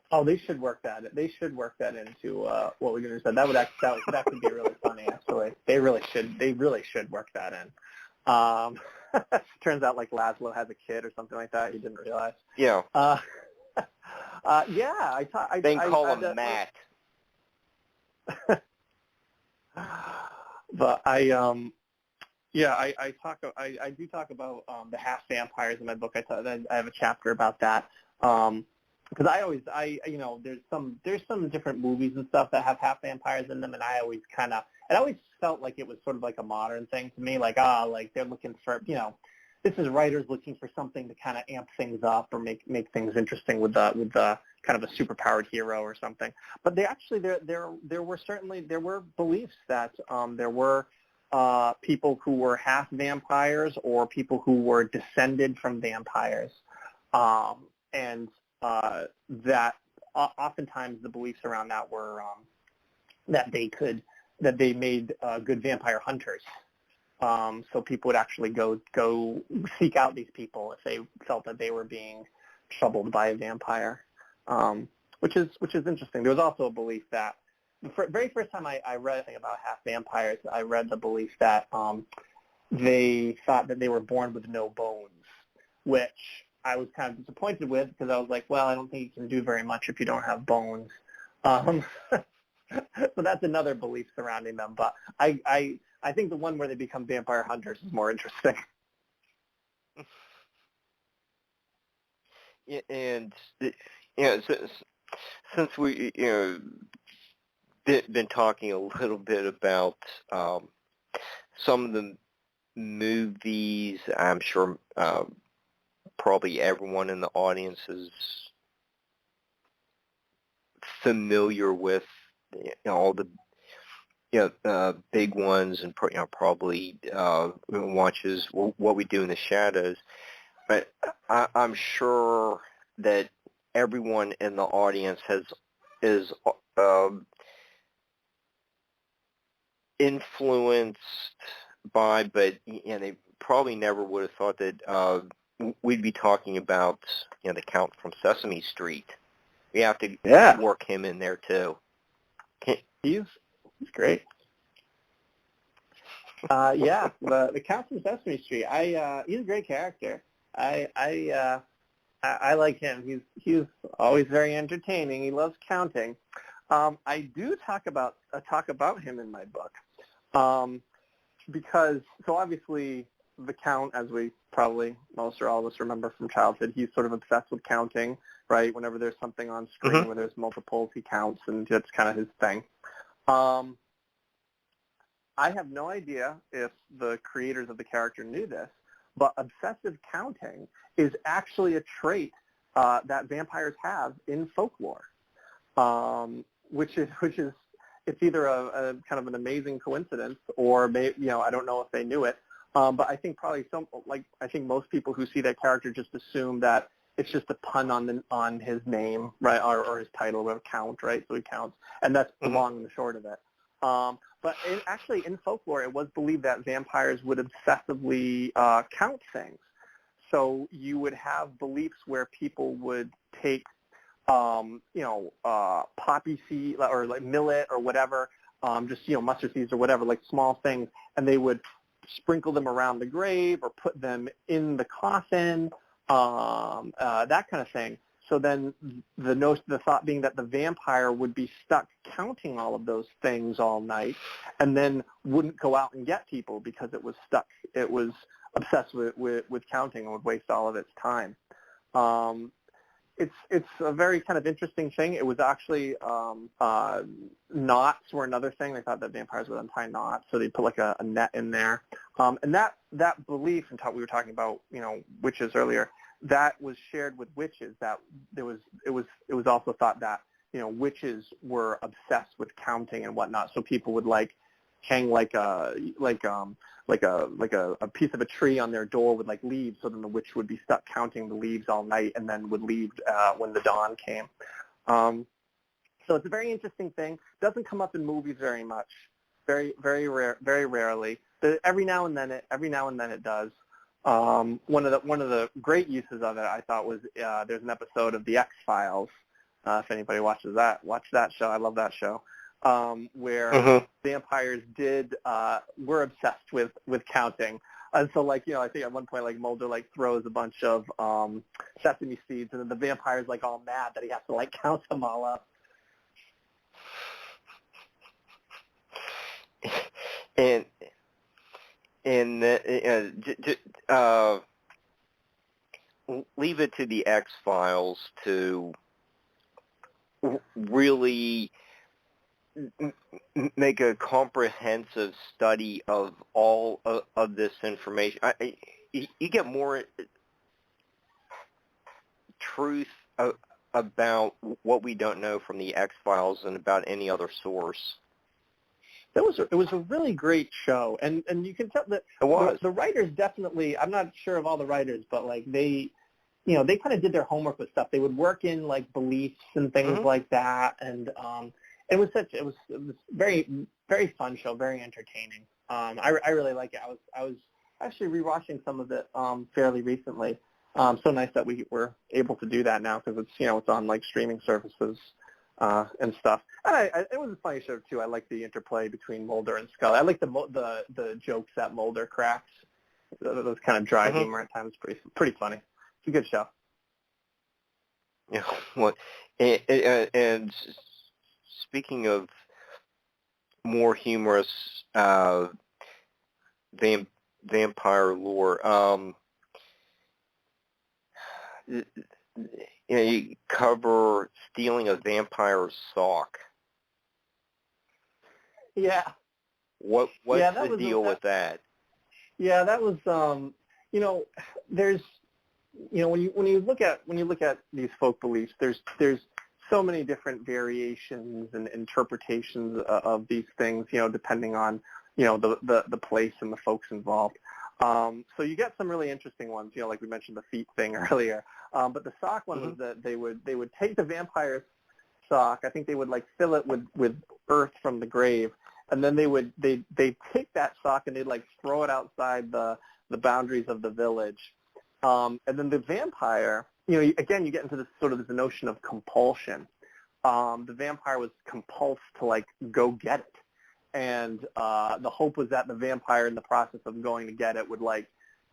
Oh, they should work that into what we're going to say. That could be really funny. Actually, they really should work that in. Turns out Laszlo has a kid or something like that. He didn't realize. Yeah. Yeah. They call him Matt. But I do talk about the half vampires in my book. I have a chapter about that. Because there's some different movies and stuff that have half vampires in them, and I always felt like it was sort of like a modern thing to me, they're looking for, this is writers looking for something to kind of amp things up or make things interesting with the kind of a superpowered hero or something. But there were beliefs that there were people who were half vampires or people who were descended from vampires, and that oftentimes the beliefs around that were that they made good vampire hunters. So people would actually go seek out these people if they felt that they were being troubled by a vampire, which is interesting. There was also a belief that the very first time I read anything about half vampires, I read the belief that they thought that they were born with no bones, which I was kind of disappointed with, because I was like, well, I don't think you can do very much if you don't have bones. So that's another belief surrounding them. But I think the one where they become vampire hunters is more interesting. Yeah, and since we been talking a little bit about some of the movies, I'm sure probably everyone in the audience is familiar with all the big ones, and probably watches What We Do in the Shadows. But I'm sure that everyone in the audience is influenced by, but they probably never would have thought that we'd be talking about the Count from Sesame Street. We have to work him in there too. He's great. Yeah, the Count from Sesame Street. He's a great character. I like him. He's always very entertaining. He loves counting. I do talk about him in my book, because obviously the Count, as we probably most or all of us remember from childhood, he's sort of obsessed with counting. Right, whenever there's something on screen where there's multiples, he counts, and that's kind of his thing. I have no idea if the creators of the character knew this, but obsessive counting is actually a trait that vampires have in folklore, which is it's either a kind of an amazing coincidence, or maybe, I don't know if they knew it, but I think probably I think most people who see that character just assume that it's just a pun on his name, right, or his title, or Count, right? So he counts, and that's the long and the short of it. But actually, in folklore, it was believed that vampires would obsessively count things. So you would have beliefs where people would take, poppy seed or like millet or whatever, just mustard seeds or whatever, like small things, and they would sprinkle them around the grave or put them in the coffin, that kind of thing. So then the thought being that the vampire would be stuck counting all of those things all night, and then wouldn't go out and get people because it was stuck. It was obsessed with counting and would waste all of its time. It's a very kind of interesting thing. It was actually knots were another thing. They thought that vampires would untie knots, so they put like a net in there. And that belief, and we were talking about witches earlier, that was shared with witches. That it was also thought that witches were obsessed with counting and whatnot. So people would like hang like a piece of a tree on their door with like leaves, so then the witch would be stuck counting the leaves all night and then would leave when the dawn came. So it's a very interesting thing. Doesn't come up in movies very much, very very rarely. But every now and then it does. One of the great uses of it, I thought, was there's an episode of The X-Files. If anybody watches that, watch that show. I love that show. Where vampires were obsessed with counting. And so, I think at one point, Mulder, throws a bunch of sesame seeds, and then the vampire's, all mad that he has to, count them all up. And leave it to the X-Files to really make a comprehensive study of all of this information. You get more truth about what we don't know from the X-Files than about any other source. It was a really great show, and you can tell that the writers definitely. I'm not sure of all the writers, but they kind of did their homework with stuff. They would work in beliefs and things like that, and it was very very fun show, very entertaining. I really like it. I was actually rewatching some of it fairly recently. So nice that we were able to do that now, because it's on streaming services and stuff. And it was a funny show too. I like the interplay between Mulder and Scully. I like the jokes that Mulder cracks. Those kind of dry humor at times. Pretty funny. It's a good show. Yeah. Well, and speaking of more humorous vampire lore, you cover stealing a vampire's sock. Yeah. What's the deal with that? Yeah, that was there's when you look at these folk beliefs, there's so many different variations and interpretations of these things, depending on the place and the folks involved. So you get some really interesting ones, like we mentioned the feet thing earlier. But the sock one was that they would take the vampire's sock. I think they would fill it with earth from the grave, and then they'd take that sock and they'd throw it outside the boundaries of the village. And then the vampire, again, you get into this notion of compulsion. The vampire was compulsed to go get it. and the hope was that the vampire in the process of going to get it would like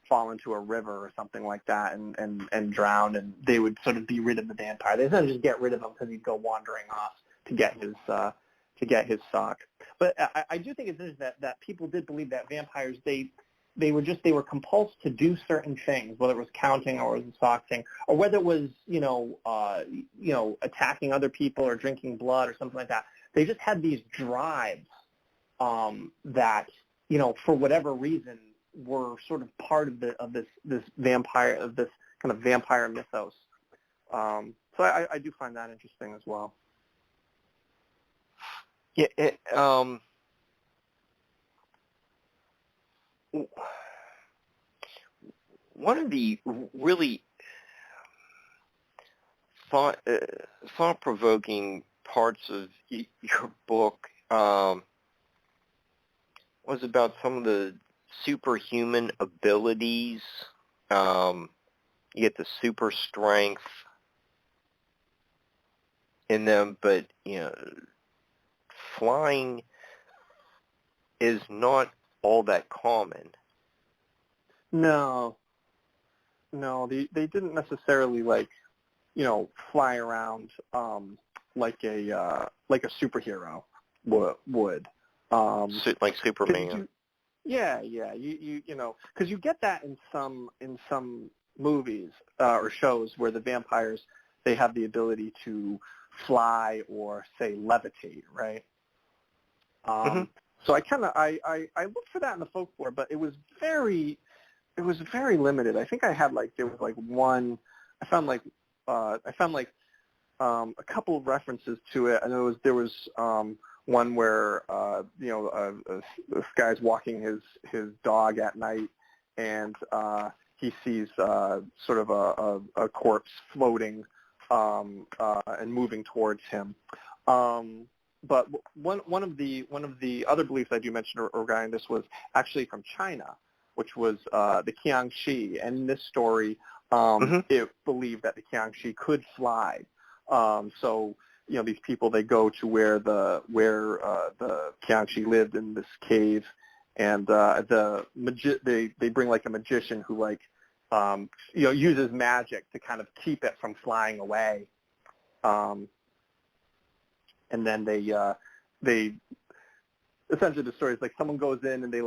fall into a river or something like that and drown, and they would sort of be rid of the vampire. They didn't just get rid of him because he'd go wandering off to get his sock. But I do think it's interesting that people did believe that vampires they were compulsed to do certain things, whether it was counting or it was a sock thing, or whether it was attacking other people or drinking blood or something like that. They just had these drives that for whatever reason were sort of part of this vampire, of this kind of vampire mythos. So I do find that interesting as well. Yeah. One of the really thought-provoking parts of your book was about some of the superhuman abilities. You get the super strength in them, but flying is not all that common. No, they didn't necessarily fly around like a superhero would. Like Superman. Because you get that in some movies or shows where the vampires, they have the ability to fly or say levitate, right? So I looked for that in the folklore, but it was very limited. I think I had there was one. I found a couple of references to it, and there was one where this guy's walking his dog at night, and he sees sort of a corpse floating and moving towards him. But one of the other beliefs I do mention regarding this was actually from China, which was the Qiangxi. And in this story, it believed that the Qiangxi could fly. So these people, they go to where the Qiangxi lived in this cave, and they bring a magician who uses magic to kind of keep it from flying away. And then they essentially, the story is someone goes in and they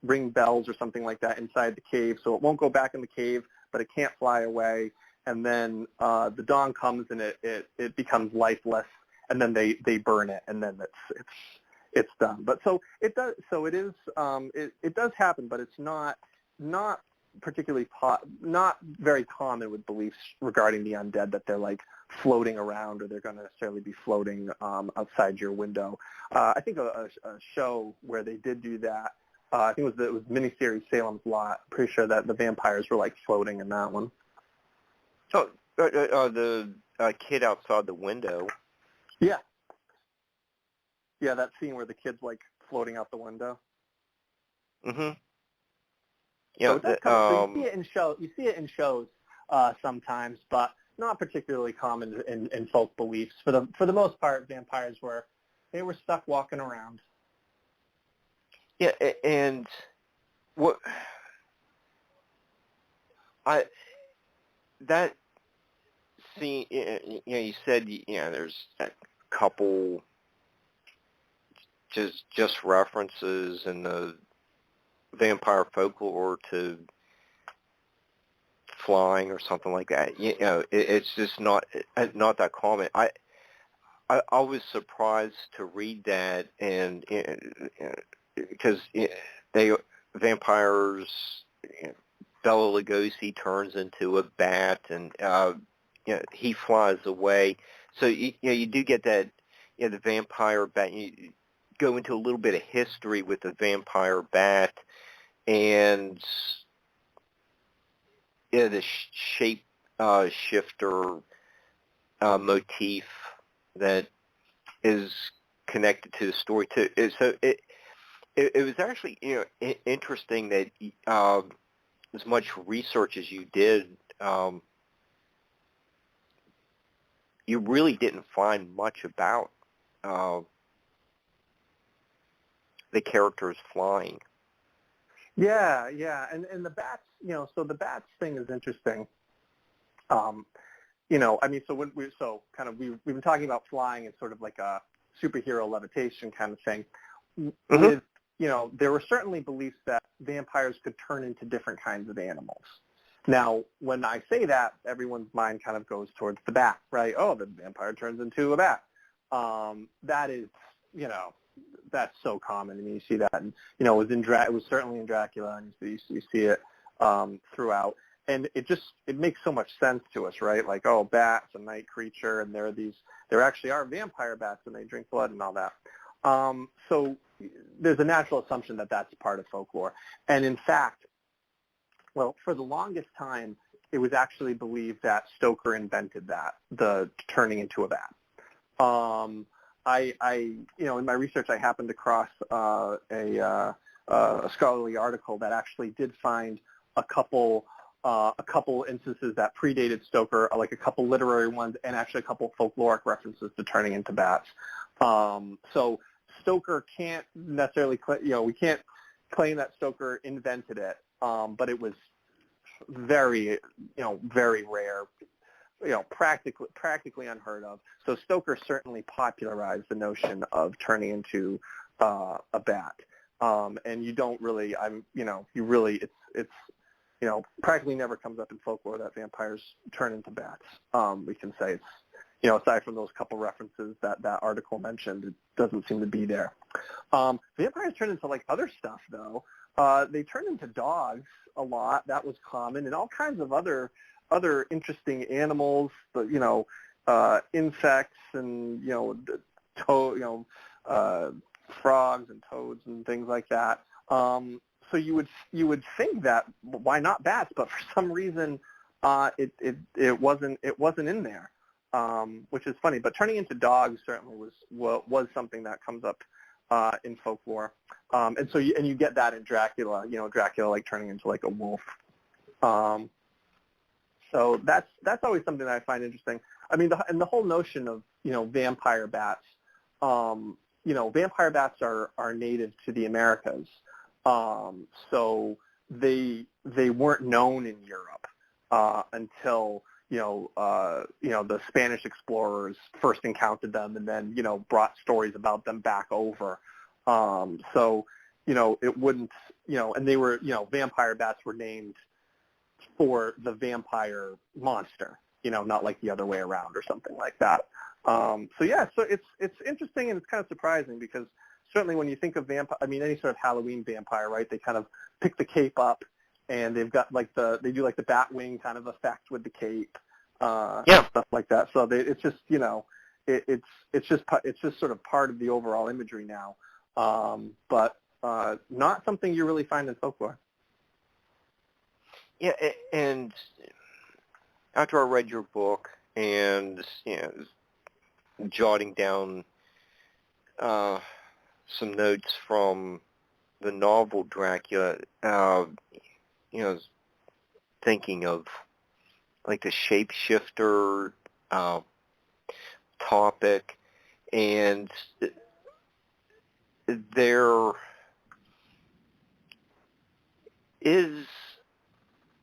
ring bells or something like that inside the cave, so it won't go back in the cave, but it can't fly away. And then the dawn comes and it becomes lifeless, and then they burn it, and then it's done. But it does happen, but it's not particularly not very common with beliefs regarding the undead that they're floating around, or they're going to necessarily be floating outside your window. I think a show where they did do that, I think it was miniseries Salem's Lot. I'm pretty sure that the vampires were floating in that one. Oh, the kid outside the window. Yeah, that scene where the kid's floating out the window. Mhm. Yeah, so you see it in shows sometimes, but not particularly common in folk beliefs. For the most part, vampires were stuck walking around. Yeah, and that scene, you said there's a couple just references in the vampire folklore to flying or something like that. It's just not that common. I was surprised to read that, and because vampires, Bela Lugosi turns into a bat, and he flies away. So you do get that. The vampire bat. You go into a little bit of history with the vampire bat, and the shape shifter motif that is connected to the story too. So it was actually interesting that as much research as you did, you really didn't find much about the characters flying. Yeah, and the bats, so the bats thing is interesting. We've been talking about flying as sort of like a superhero levitation kind of thing. With, there were certainly beliefs that vampires could turn into different kinds of animals. Now, when I say that, everyone's mind kind of goes towards the bat, right? Oh, the vampire turns into a bat. That is, that's so common. I mean, you see that, and it was certainly in Dracula, and you see it throughout. And it makes so much sense to us, right? Like, oh, bats, a night creature, and there actually are vampire bats, and they drink blood and all that. So there's a natural assumption that that's part of folklore. And in fact, well, for the longest time, it was actually believed that Stoker invented that, the turning into a bat. In my research, I happened across a scholarly article that actually did find a couple instances that predated Stoker, like a couple literary ones, and actually a couple folkloric references to turning into bats. So Stoker can't necessarily, we can't claim that Stoker invented it, but it was very, very rare, practically unheard of. So Stoker certainly popularized the notion of turning into a bat. And you don't really, it's practically never comes up in folklore that vampires turn into bats. We can say it's, aside from those couple references that article mentioned, it doesn't seem to be there. Vampires turn into like other stuff though. They turn into dogs a lot. That was common, and all kinds of other interesting animals. Insects and frogs and toads and things like that. So you would think that why not bats? But for some reason, it wasn't in there, which is funny. But turning into dogs certainly was something that comes up in folklore, and you get that in Dracula. Dracula like turning into like a wolf. So that's always something that I find interesting. I mean, the whole notion of vampire bats. Vampire bats are native to the Americas. So they weren't known in Europe until the Spanish explorers first encountered them, and then brought stories about them back over. It wouldn't and they were vampire bats were named for the vampire monster, not like the other way around or something like that. So it's interesting, and it's kind of surprising because certainly when you think of any sort of Halloween vampire, right? They kind of pick the cape up, and they've got they do like the bat wing kind of effect with the cape, stuff like that. So it's just it's just sort of part of the overall imagery now, but not something you really find in folklore. Yeah, and after I read your book and jotting down some notes from the novel Dracula, thinking of like the shapeshifter topic, and there is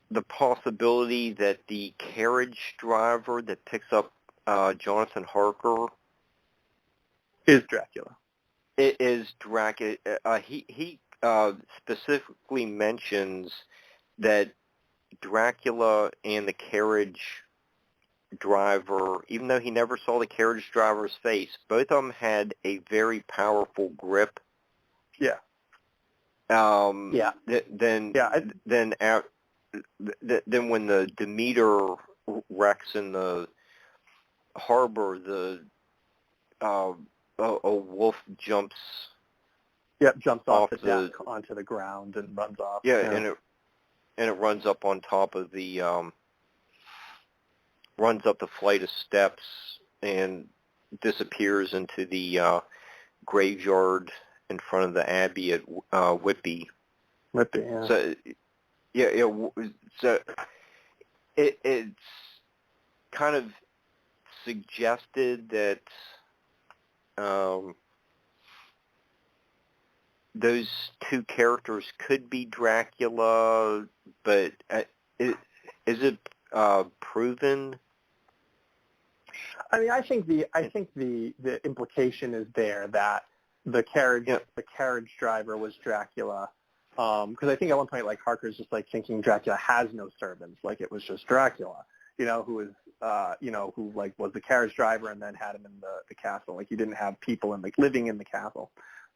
the possibility that the carriage driver that picks up Jonathan Harker is Dracula. It is Dracula. He specifically mentions that Dracula and the carriage driver, even though he never saw the carriage driver's face, both of them had a very powerful grip. Yeah. Then when the Demeter wrecks in the harbor, a wolf jumps off the deck onto the ground and runs off. And it runs up on top of the runs up the flight of steps and disappears into the graveyard in front of the abbey at Whitby. So it's kind of suggested that those two characters could be Dracula, but is it proven? I mean, I think the implication is there that the carriage driver was Dracula, because I think at one point like Harker's just like thinking Dracula has no servants, like it was just Dracula, who is who like was the carriage driver and then had him in the castle, like he didn't have people living in the castle,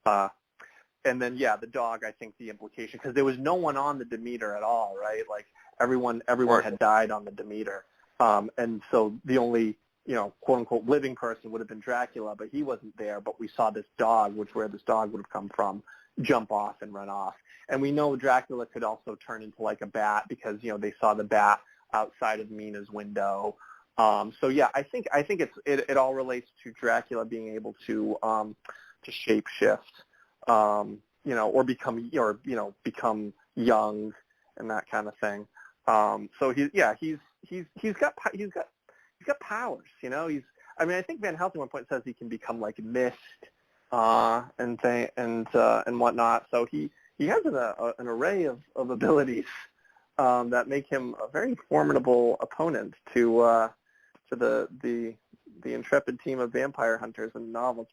and then the dog, I think the implication, because there was no one on the Demeter at all, right? Like everyone had died on the Demeter, and so the only quote unquote living person would have been Dracula, but he wasn't there. But we saw this dog, where this dog would have come from, jump off and run off. And we know Dracula could also turn into like a bat because they saw the bat outside of Mina's window. So yeah, I think it all relates to Dracula being able to shape shift, or become young and that kind of thing. So he's got powers, I think Van Helsing at one point says he can become like mist, and whatnot. So he has an array of abilities, that make him a very formidable opponent to the intrepid team of vampire hunters in the novel. It's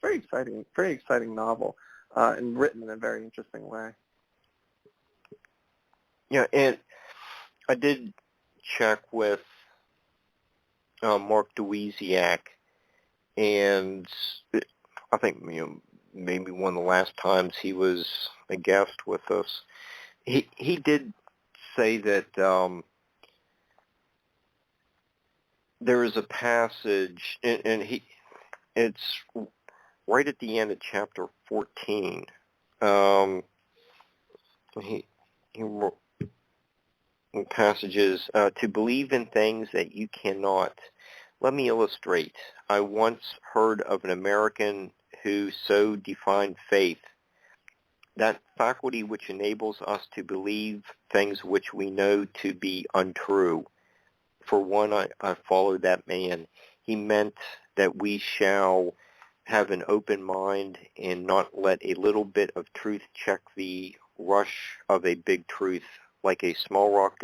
very exciting novel, and written in a very interesting way. Yeah, and I did check with Mark EddyAP, and I think maybe one of the last times he was a guest with us, he did say that there is a passage, and it's right at the end of chapter 14. He wrote passages, to believe in things that you cannot. Let me illustrate. I once heard of an American who so defined faith, that faculty which enables us to believe things which we know to be untrue. For one, I follow that man. He meant that we shall have an open mind and not let a little bit of truth check the rush of a big truth, like a small rock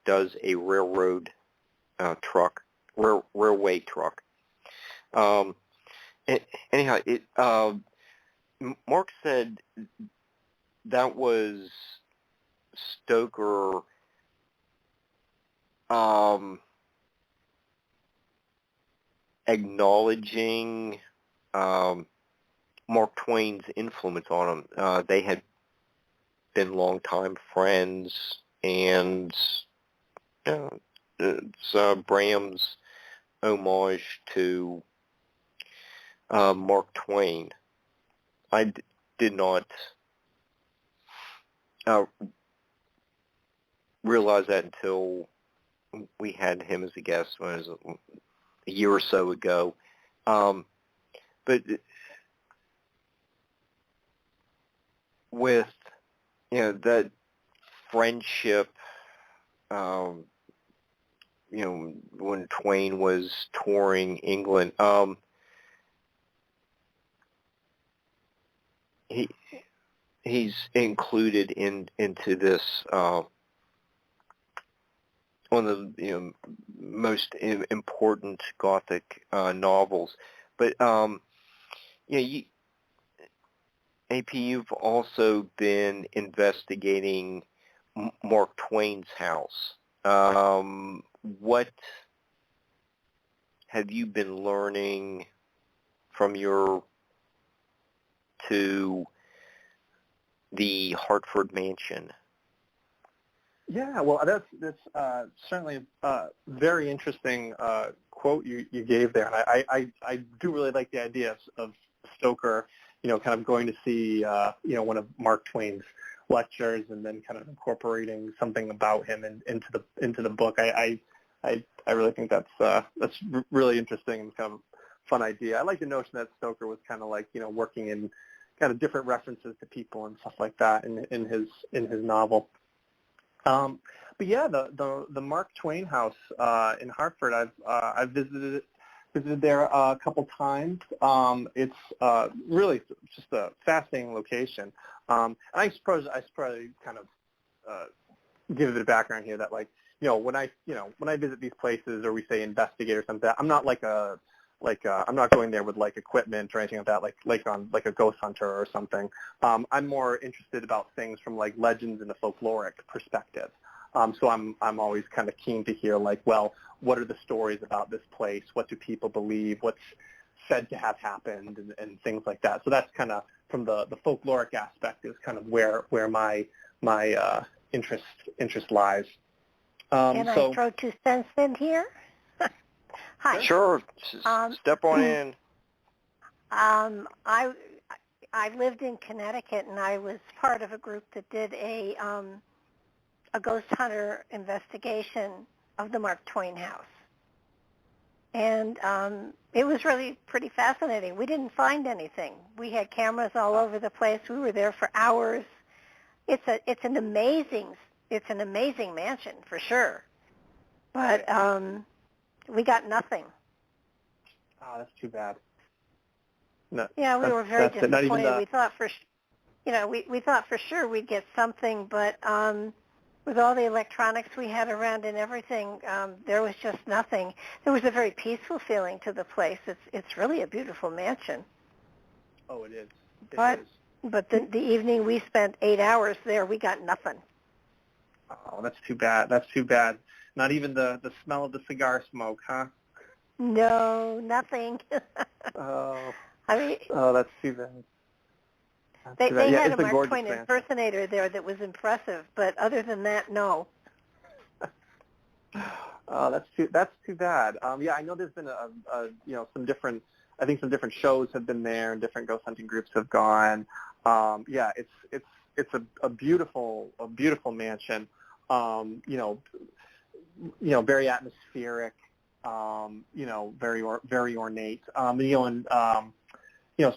does a railroad railway truck. Anyhow, Mark said that was Stoker acknowledging Mark Twain's influence on him. They had been longtime friends, and it's Bram's homage to Mark Twain. I did not realize that until we had him as a guest when it was a year or so ago. But with that friendship, when Twain was touring England, he's included into this one of the most important Gothic novels. But AP, you've also been investigating Mark Twain's house. What have you been learning from your to the Hartford mansion? Yeah, well, that's certainly a very interesting quote you gave there, and I do really like the idea of Stoker, kind of going to see one of Mark Twain's lectures and then kind of incorporating something about him into the book. I really think that's really interesting and kind of fun idea. I like the notion that Stoker was kind of like working in kind of different references to people and stuff like that in his novel. But yeah, the Mark Twain house in Hartford, I've visited it visited there a couple times. It's really just a fascinating location. And I suppose kind of give a bit of background here that, like, when I visit these places, or we say investigate or something, I'm not I'm not going there with like equipment or anything like that, like a ghost hunter or something. I'm more interested about things from like legends and a folkloric perspective. So I'm always kind of keen to hear, like, well, what are the stories about this place? What do people believe? What's said to have happened, and things like that. So that's kind of, from the folkloric aspect, is kind of where my interest lies. Can I throw 2 cents in here? Hi. Sure. Step on in. I lived in Connecticut, and I was part of a group that did a ghost hunter investigation of the Mark Twain house. And it was really pretty fascinating. We didn't find anything. We had cameras all over the place. We were there for hours. It's an amazing mansion for sure. But we got nothing. Oh, that's too bad. No, yeah, we were very disappointed. We thought we thought for sure we'd get something, but with all the electronics we had around and everything, there was just nothing. There was a very peaceful feeling to the place. It's really a beautiful mansion. Oh, it is. But the evening we spent 8 hours there, we got nothing. Oh, that's too bad. That's too bad. Not even the smell of the cigar smoke, huh? No, nothing. Oh. I mean, oh, that's too bad. They had a Mark Twain impersonator there that was impressive, but other than that, no. Oh, that's too bad. Yeah, I know there's been some different shows have been there, and different ghost hunting groups have gone. Yeah, it's a beautiful mansion. Very atmospheric. Very ornate.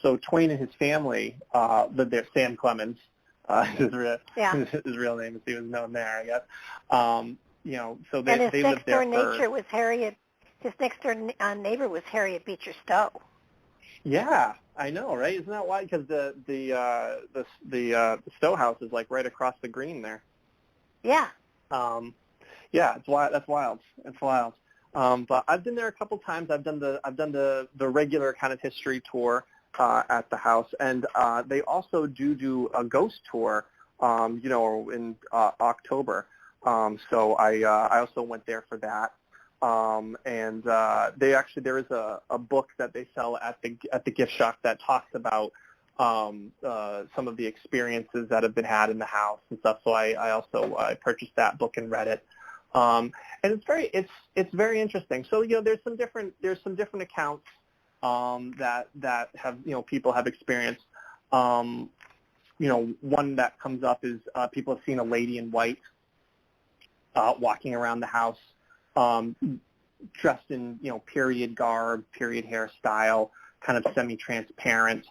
So Twain and his family lived there. Sam Clemens, his real name, as he was known there, I guess. So they lived there. And his next door neighbor was Harriet. His next door neighbor was Harriet Beecher Stowe. Yeah, I know, right? Isn't that why? Because the Stowe house is like right across the green there. Yeah. Yeah, it's wild. That's wild. It's wild. But I've been there a couple times. I've done the regular kind of history tour at the house, and they also do a ghost tour, in October. So I also went there for that. And there is a book that they sell at the gift shop that talks about some of the experiences that have been had in the house and stuff. So I purchased that book and read it. And it's very interesting. So there's some different accounts that have people have experienced. One that comes up is people have seen a lady in white walking around the house, dressed in period garb, period hairstyle, kind of semi-transparent.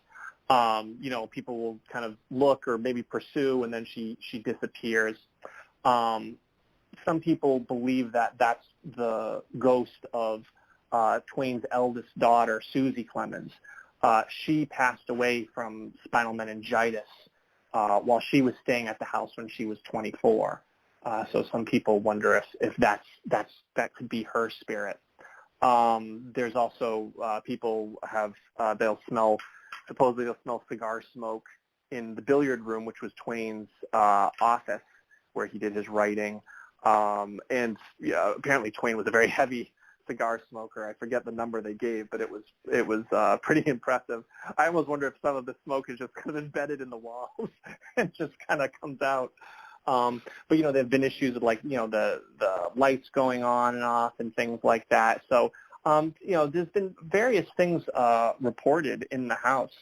People will kind of look or maybe pursue, and then she disappears. Some people believe that that's the ghost of Twain's eldest daughter, Susie Clemens. She passed away from spinal meningitis while she was staying at the house when she was 24. So some people wonder if that could be her spirit. There's also people supposedly they'll smell cigar smoke in the billiard room, which was Twain's office where he did his writing. And apparently Twain was a very heavy cigar smoker. I forget the number they gave, but it was pretty impressive. I almost wonder if some of the smoke is just kind of embedded in the walls and just kind of comes out. But there have been issues with the lights going on and off and things like that. So there's been various things reported in the house,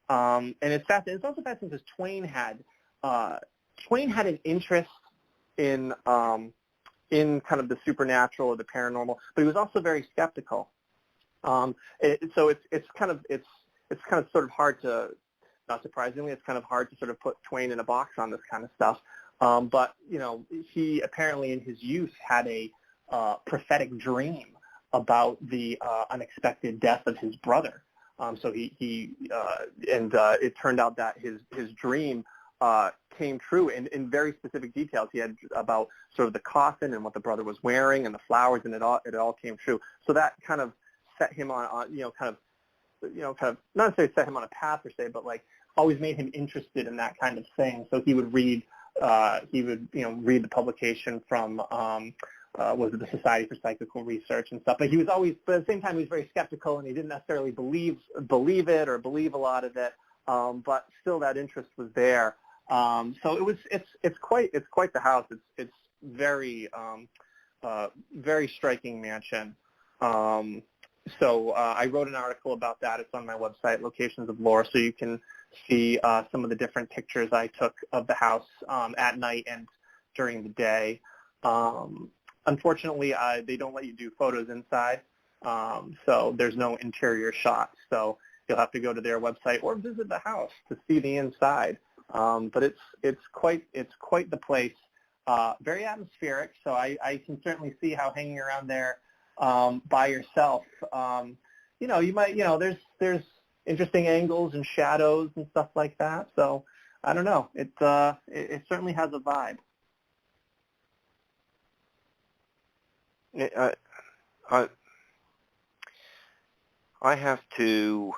and it's fascinating. It's also fascinating because Twain had an interest in kind of the supernatural or the paranormal, but he was also very skeptical. So it's kind of sort of hard to, not surprisingly, it's kind of hard to sort of put Twain in a box on this kind of stuff. But he apparently in his youth had a prophetic dream about the unexpected death of his brother. So it turned out that his dream came true in very specific details. He had about sort of the coffin and what the brother was wearing and the flowers, and it all came true. So that kind of set him on kind of not necessarily set him on a path per se, but like always made him interested in that kind of thing. So he would read read the publication from was it the Society for Psychical Research and stuff. But he was always, but at the same time, he was very skeptical, and he didn't necessarily believe it or believe a lot of it. But still, that interest was there. So it's quite the house. It's very very striking mansion. So I wrote an article about that. It's on my website, Locations of Lore, so you can see some of the different pictures I took of the house at night and during the day. Unfortunately, they don't let you do photos inside, so there's no interior shots. So you'll have to go to their website or visit the house to see the inside. But it's quite the place. Very atmospheric. So I can certainly see how hanging around there by yourself, you might, there's interesting angles and shadows and stuff like that. So I don't know. It certainly has a vibe. I have to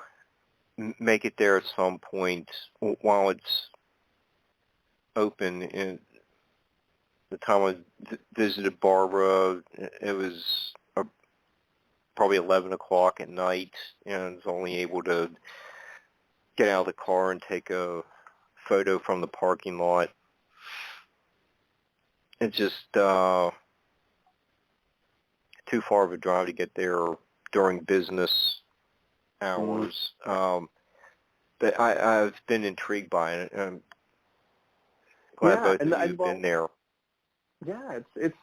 make it there at some point while it's open. In the time I visited Barbara, it was probably 11 o'clock at night, and I was only able to get out of the car and take a photo from the parking lot. It's just too far of a drive to get there during business hours. But I've been intrigued by it. I'm glad both of you have been there. Yeah, it's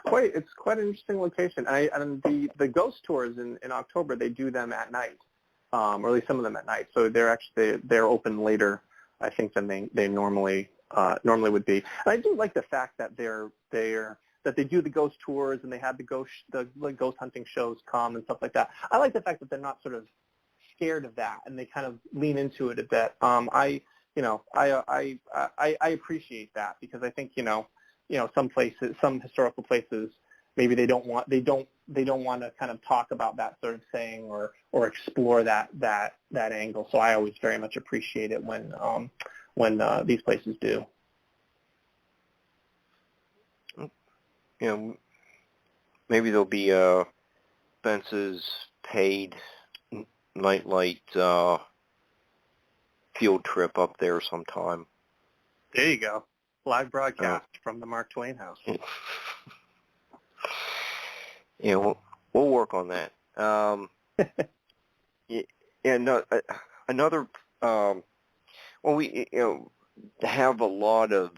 quite an interesting location. And the ghost tours in October, they do them at night, or at least some of them at night. So they're open later, I think, than they normally would be. And I do like the fact that that they do the ghost tours and they have the ghost hunting shows come and stuff like that. I like the fact that they're not sort of scared of that and they kind of lean into it a bit. I appreciate that, because I think some places, some historical places, maybe they don't want to kind of talk about that sort of thing or explore that angle. So I always very much appreciate it when these places do. Maybe there'll be Spence's paid nightlight field trip up there sometime. There you go. Live broadcast from the Mark Twain house. We'll work on that. Another. We have a lot of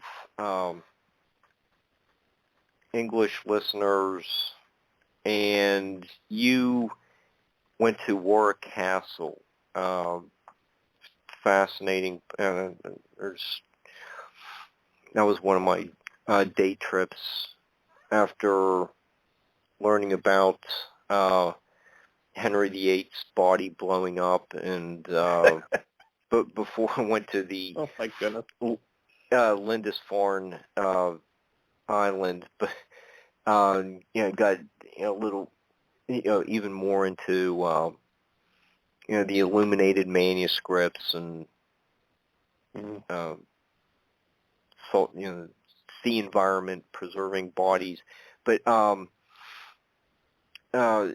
English listeners, and you went to Warwick Castle. Fascinating. That was one of my day trips after learning about Henry VIII's body blowing up, and but before I went to the oh my goodness, Lindisfarne Island, but got a little even more into the illuminated manuscripts and sea environment, preserving bodies. But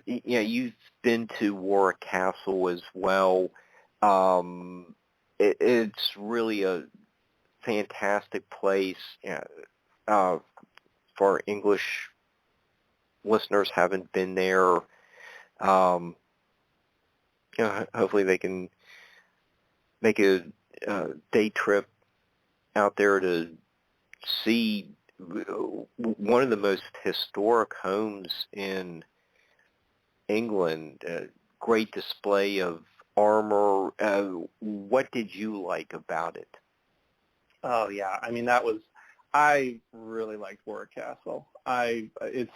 you've been to Warwick Castle as well. It's really a fantastic place. For English listeners haven't been there, hopefully they can make a day trip out there to see one of the most historic homes in England. Great display of armor. What did you like about it? Oh yeah, I mean I really liked Warwick Castle. It's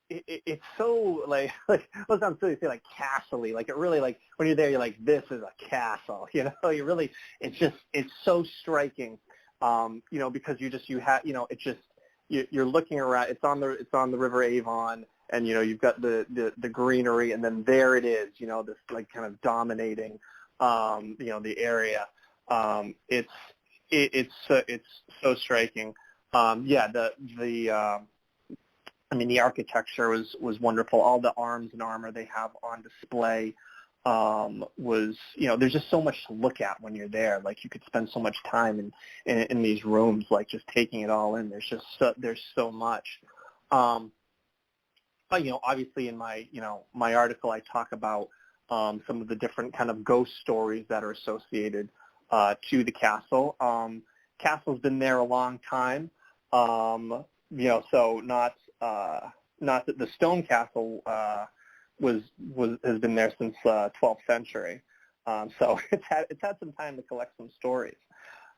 it's so like what sounds silly to say, like castle-y. Like it really, like when you're there, you're like, this is a castle. You know, you really, it's so striking. You know, because you have, you know, it's just you're looking around. It's on the River Avon, and you know you've got the greenery, and then there it is. You know, this like kind of dominating, you know, the area. It's so striking. Yeah, I mean, the architecture was wonderful. All the arms and armor they have on display was, you know, there's just so much to look at when you're there. Like you could spend so much time in these rooms, like just taking it all in. There's just there's so much. But, you know, obviously in my article, I talk about some of the different kind of ghost stories that are associated to the castle. Castle's been there a long time. You know, so not that the stone castle has been there since 12th century. So it's had some time to collect some stories.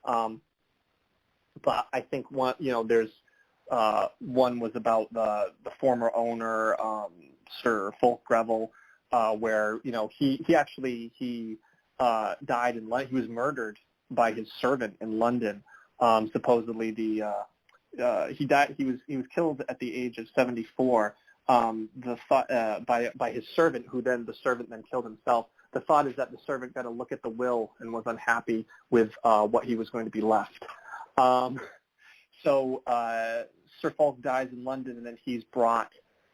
But I think there's one was about the former owner, Sir Fulk Greville, where, you know, he died in London. He was murdered by his servant in London. Supposedly he died. He was killed at the age of 74. By his servant, who then the servant then killed himself. The thought is that the servant got a look at the will and was unhappy with what he was going to be left. So Sir Fulk dies in London, and then he's brought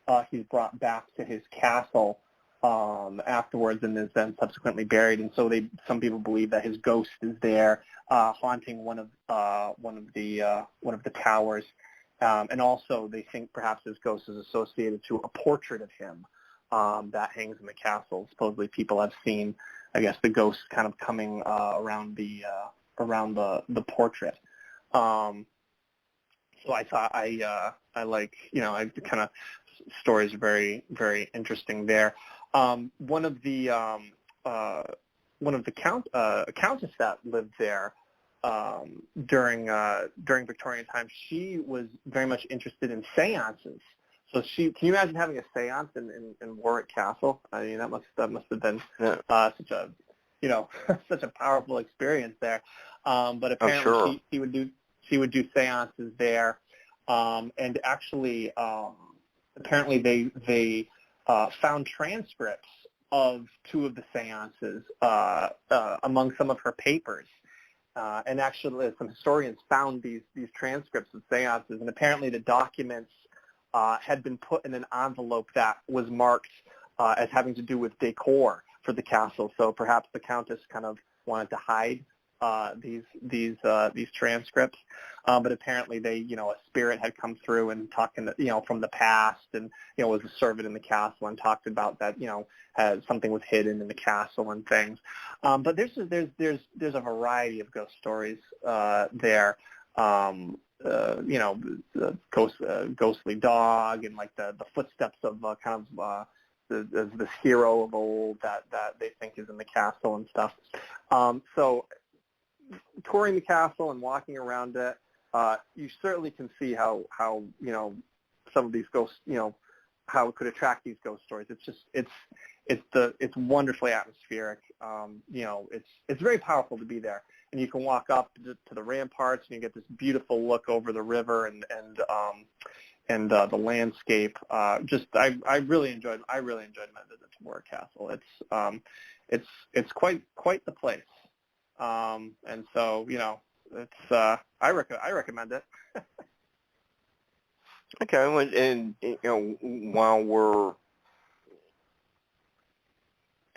back to his castle afterwards, and is then subsequently buried. And so some people believe that his ghost is there, haunting one of the towers. And also they think perhaps his ghost is associated to a portrait of him that hangs in the castle. Supposedly people have seen, I guess, the ghost kind of coming around the portrait. So I thought I like, you know, I kind of stories are very, very interesting there. One of the countess that lived there during Victorian times, she was very much interested in seances. So can you imagine having a seance in Warwick Castle? I mean, that must have been such a, you know, such a powerful experience there. But apparently she would do seances there, and actually apparently they found transcripts of two of the seances among some of her papers. And actually, some historians found these transcripts of seances, and apparently the documents had been put in an envelope that was marked as having to do with decor for the castle. So perhaps the countess kind of wanted to hide these transcripts, but apparently a spirit had come through and talking, from the past, and was a servant in the castle and talked about that, something was hidden in the castle and things. But there's a variety of ghost stories there. The ghostly dog, and like the footsteps of this hero of old that they think is in the castle and stuff. So touring the castle and walking around it, you certainly can see how some of these ghosts, how it could attract these ghost stories. It's wonderfully atmospheric. It's very powerful to be there, and you can walk up to the ramparts and you get this beautiful look over the river and the landscape. I really enjoyed my visit to Warwick Castle. It's quite the place. And so, it's I recommend it. Okay, and while we're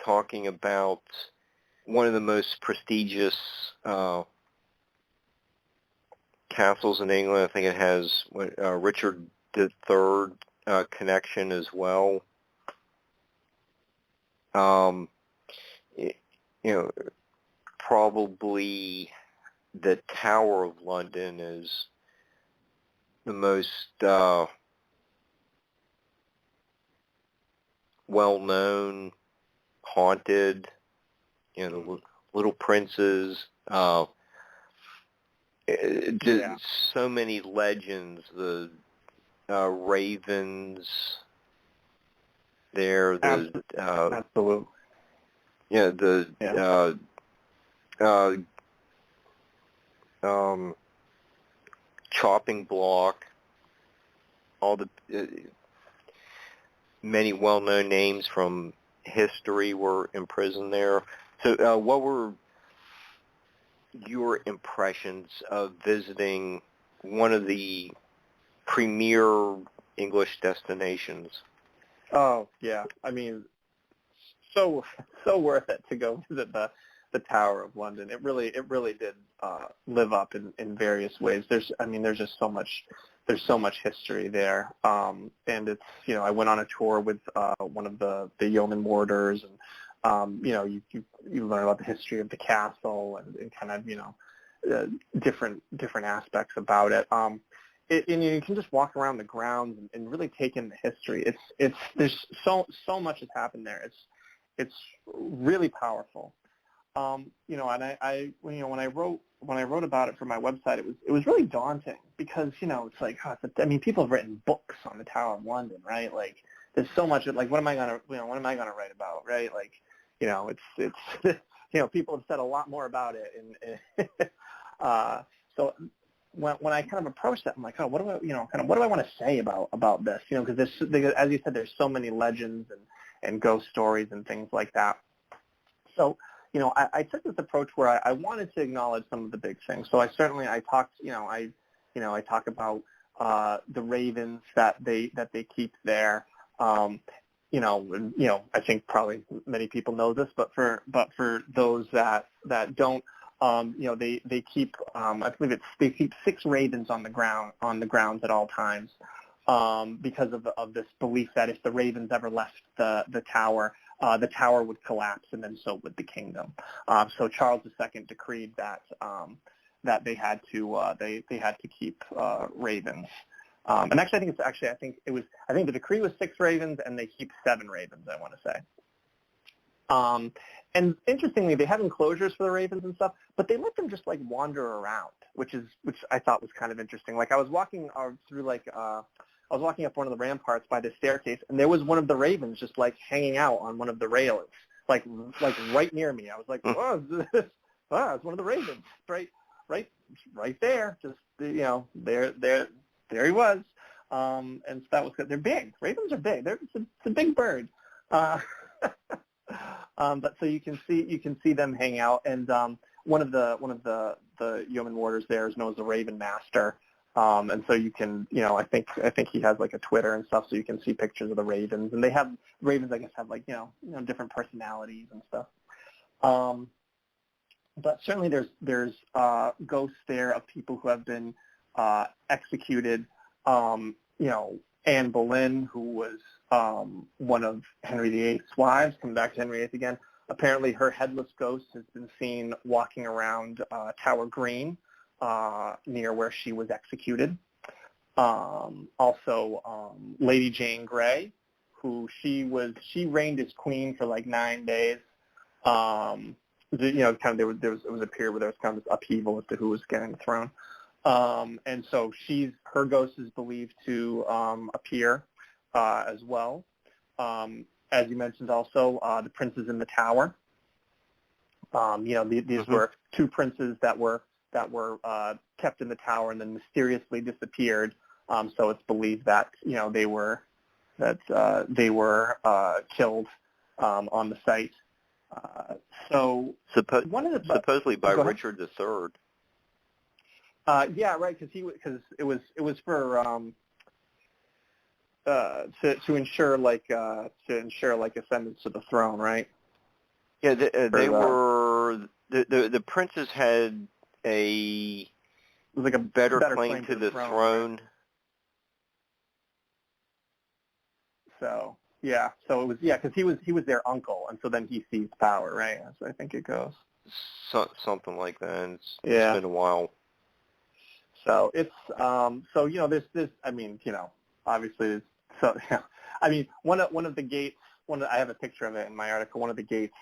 talking about one of the most prestigious castles in England, I think it has Richard III connection as well. Probably the Tower of London is the most well-known, haunted. The Little Princes. So many legends. The ravens, there. Absolutely. Yeah, chopping block, all the many well-known names from history were imprisoned there. So what were your impressions of visiting one of the premier English destinations? Oh, yeah. I mean, so worth it to go visit the Tower of London. It really did live up in various ways. There's just so much history there. And it's, I went on a tour with one of the yeoman warders, and you learn about the history of the castle and kind of different aspects about it. And you can just walk around the grounds and really take in the history. There's so much has happened there. It's really powerful. And when I wrote about it for my website, it was really daunting because it's like, people have written books on the Tower of London, right? Like, there's so much. Like, what am I gonna write about, right? Like, it's people have said a lot more about it, and so when I kind of approached that, I'm like, what do I want to say about this? Because as you said, there's so many legends and ghost stories and things like that. So, I took this approach where I wanted to acknowledge some of the big things. So I talk about the ravens that they keep there. I think probably many people know this, but for those that don't, they keep I believe they keep 6 ravens on the grounds at all times, because of this belief that if the ravens ever left the tower would collapse, and then so would the kingdom. So Charles II decreed that they had to keep ravens. And actually, I think the decree was 6 ravens, and they keep 7 ravens, I want to say. And interestingly, they have enclosures for the ravens and stuff, but they let them just like wander around, which I thought was kind of interesting. Like, I was walking through I was walking up one of the ramparts by the staircase, and there was one of the ravens just like hanging out on one of the railings, like right near me. I was like, oh, it's one of the ravens, right there. Just there he was. And so that was good. They're big. Ravens are big. It's a big bird. But so you can see them hang out, and one of the yeoman warders there is known as the Raven Master. And so you can, I think he has like a Twitter and stuff, so you can see pictures of the ravens. And ravens, I guess, have like, different personalities and stuff. But certainly there's ghosts there of people who have been executed. Anne Boleyn, who was one of Henry VIII's wives, coming back to Henry VIII again. Apparently her headless ghost has been seen walking around Tower Green, near where she was executed. Also, Lady Jane Grey, who she reigned as queen for like 9 days. It was a period where there was kind of this upheaval as to who was getting the throne. And so her ghost is believed to appear as well. As you mentioned, also the princes in the tower. These were 2 princes that were kept in the tower and then mysteriously disappeared. So it's believed that they were killed on the site. Supposedly by Richard III. Yeah, right. Because it was for to ensure ascendance to the throne, right? Yeah, the princes had a better claim to the throne. Right? So it was because he was their uncle, and so then he seized power, right? So I think it goes something like that. It's been a while. So it's there's obviously one of the gates. I have a picture of it in my article. One of the gates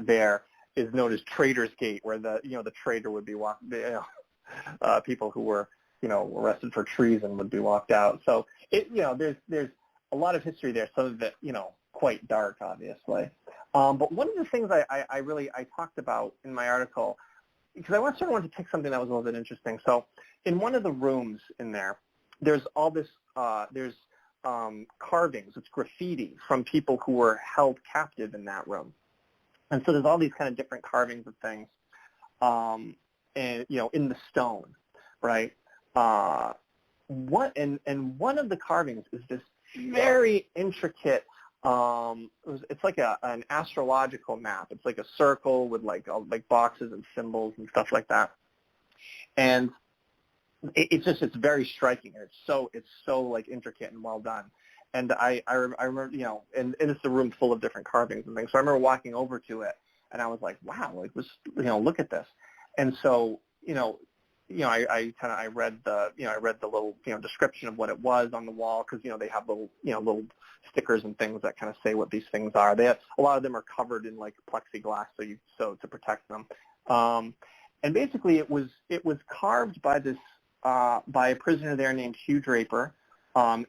there is known as Traitor's Gate, where the traitor would be walked. People who were arrested for treason would be walked out. So there's a lot of history there. Some of it quite dark, obviously. But one of the things I talked about in my article, because I sort of wanted to pick something that was a little bit interesting. So in one of the rooms in there, there's all this, carvings, it's graffiti from people who were held captive in that room. And so there's all these kind of different carvings of things, and, in the stone, right? One of the carvings is this very intricate, it's like an astrological map. It's like a circle with like boxes and symbols and stuff like that. And it's very striking, and it's so like intricate and well done. And I remember, and it's a room full of different carvings and things. So I remember walking over to it, and I was like, wow, like this, look at this. And so, I read the little, description of what it was on the wall, because, they have little stickers and things that kind of say what these things are. A lot of them are covered in like plexiglass, so to protect them. And basically it was carved by this, by a prisoner there named Hugh Draper,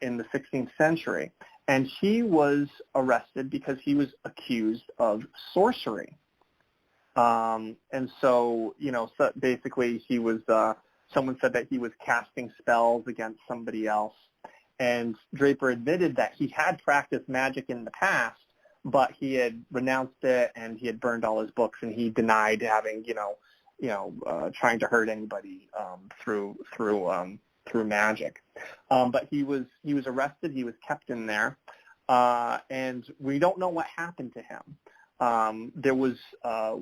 in the 16th century. And he was arrested because he was accused of sorcery. And so, so basically he was, someone said that he was casting spells against somebody else. And Draper admitted that he had practiced magic in the past, but he had renounced it and he had burned all his books, and he denied having, trying to hurt anybody, through magic. But he was arrested. He was kept in there. And we don't know what happened to him.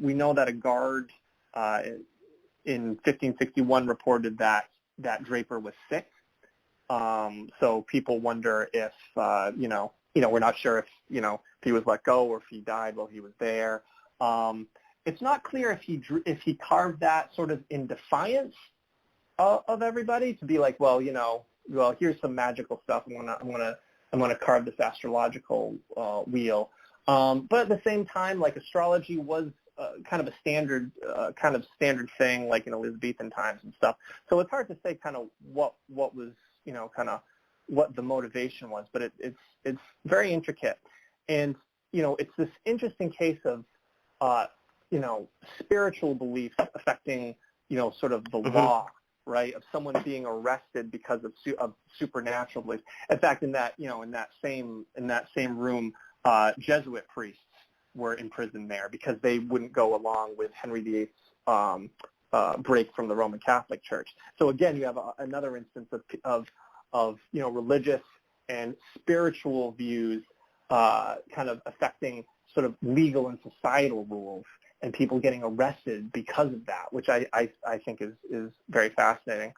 We know that a guard in 1561 reported that Draper was sick. So people wonder if, we're not sure if he was let go or if he died while he was there. It's not clear if he carved that sort of in defiance of everybody, to be like, well, here's some magical stuff. I'm gonna carve this astrological wheel. But at the same time, like, astrology was kind of a standard thing, like in Elizabethan times and stuff. So it's hard to say kind of what was, kind of what the motivation was. But it's very intricate, and it's this interesting case of spiritual beliefs affecting sort of the law, right, of someone being arrested because of supernatural beliefs. In fact, in that same room, Jesuit priests were imprisoned there because they wouldn't go along with Henry VIII's break from the Roman Catholic Church. So again, you have another instance of religious and spiritual views kind of affecting sort of legal and societal rules, and people getting arrested because of that, which I think is very fascinating.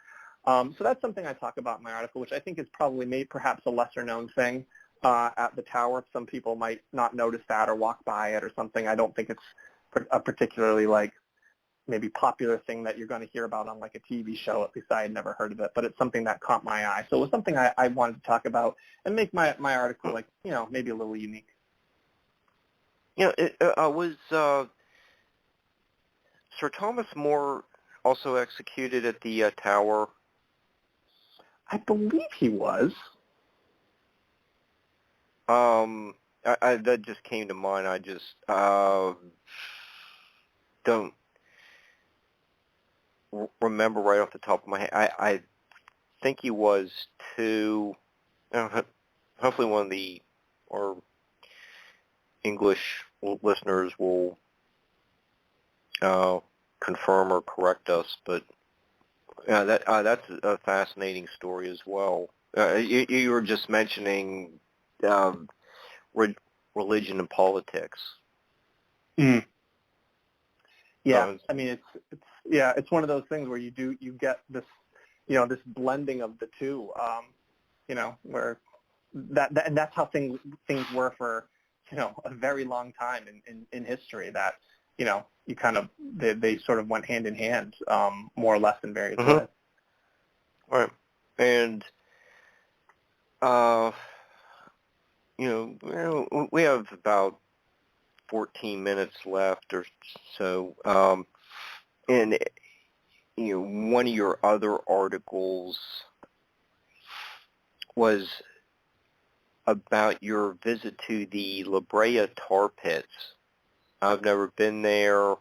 So that's something I talk about in my article, which I think is probably perhaps a lesser known thing at the tower. Some people might not notice that or walk by it or something. I don't think it's a particularly maybe popular thing that you're going to hear about on like a TV show. At least I had never heard of it, but it's something that caught my eye. So it was something I wanted to talk about and make my article maybe a little unique. Was Sir Thomas More also executed at the tower? I believe he was. That just came to mind. I just don't remember right off the top of my head. I think he was too. Hopefully, one of our English listeners will confirm or correct us, but that's a fascinating story as well. You were just mentioning religion and politics. Mm. Yeah, I mean it's one of those things where you get this this blending of the two, where and that's how things were for a very long time in history, that you kind of they sort of went hand in hand, more or less, in various ways. Right. And we have about 14 minutes left or so, and one of your other articles was about your visit to the La Brea tar pits. I've never been there.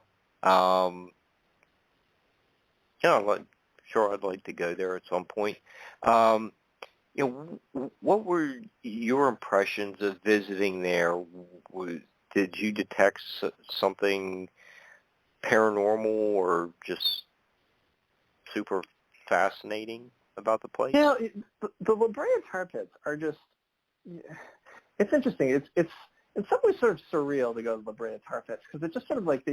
Sure, I'd like to go there at some point. What were your impressions of visiting there? Did you detect something paranormal or just super fascinating about the place? The La Brea tar pits are just, it's interesting. It's in some ways sort of surreal to go to La Brea tar pits because it's just sort of like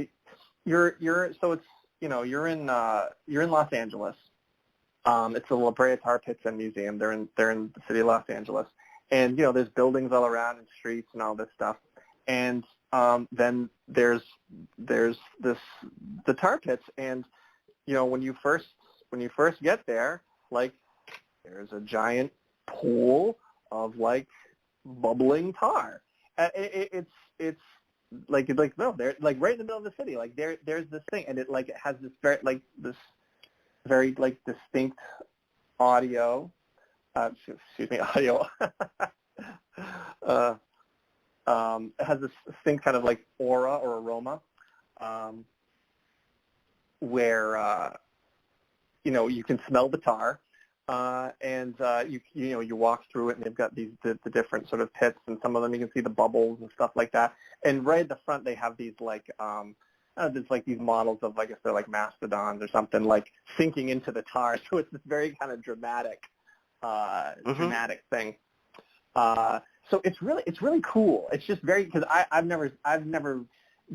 you're in Los Angeles. It's the La Brea Tar Pits and Museum. They're in the city of Los Angeles, and there's buildings all around and streets and all this stuff. And then there's the tar pits, and when you first get there, like there's a giant pool of like bubbling tar. It's like no, they're like right in the middle of the city. Like there's this thing, and it has this very distinct audio. Audio. It has this distinct kind of like aura or aroma, where you can smell the tar, and you walk through it, and they've got the different sort of pits, and some of them you can see the bubbles and stuff like that. And right at the front, they have these there's like these models of, I guess they're like mastodons or something, like sinking into the tar. So it's this very kind of dramatic thing. So it's really cool. It's just very, because I've never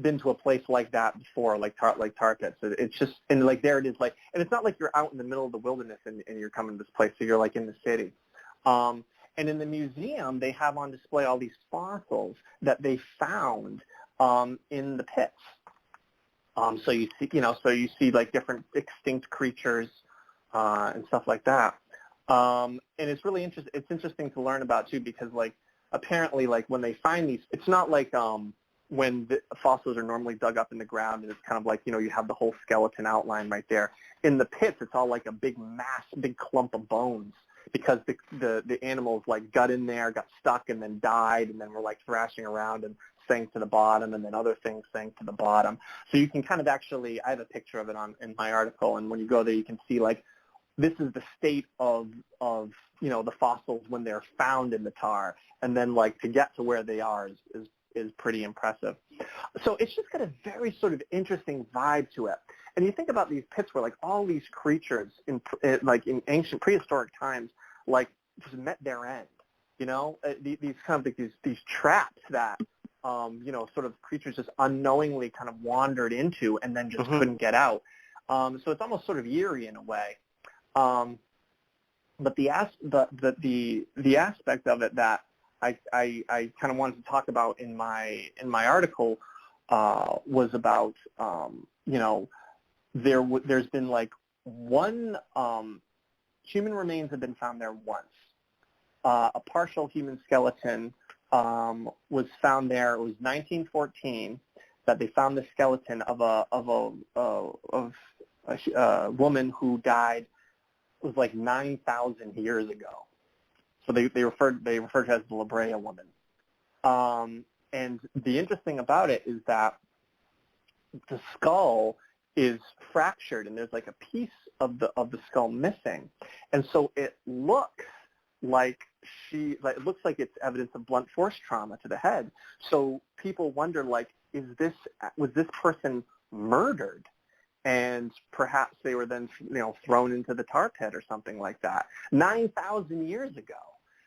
been to a place like that before, like tar pits. It's just, and like there it is, like, and it's not like you're out in the middle of the wilderness and you're coming to this place, so you're like in the city. And in the museum, they have on display all these fossils that they found in the pits. So you see like different extinct creatures and stuff like that. And it's really interesting. It's interesting to learn about too, because like apparently like when they find these, it's not like when the fossils are normally dug up in the ground and it's kind of like you have the whole skeleton outline right there. In the pits, it's all like a big clump of bones, because the animals like got in there, got stuck, and then died, and then were like thrashing around and sank to the bottom, and then other things sank to the bottom. So you can kind of actually, I have a picture of it in my article, and when you go there, you can see like this is the state of the fossils when they're found in the tar, and then like to get to where they are is pretty impressive. So it's just got a very sort of interesting vibe to it. And you think about these pits where like all these creatures in ancient prehistoric times like just met their end. These kind of like these traps that sort of creatures just unknowingly kind of wandered into and then just couldn't get out. So it's almost sort of eerie in a way. But the aspect of it that I kind of wanted to talk about in my article was about there's been like one human remains have been found there once. A partial human skeleton was found there. It was 1914 that they found the skeleton of a woman who died. It was like 9,000 years ago. So they refer to her as the La Brea woman. And the interesting about it is that the skull is fractured, and there's like a piece of the skull missing, and so it looks like it looks like it's evidence of blunt force trauma to the head. So people wonder, like, was this person murdered? And perhaps they were then, thrown into the tar pit or something like that. 9,000 years ago,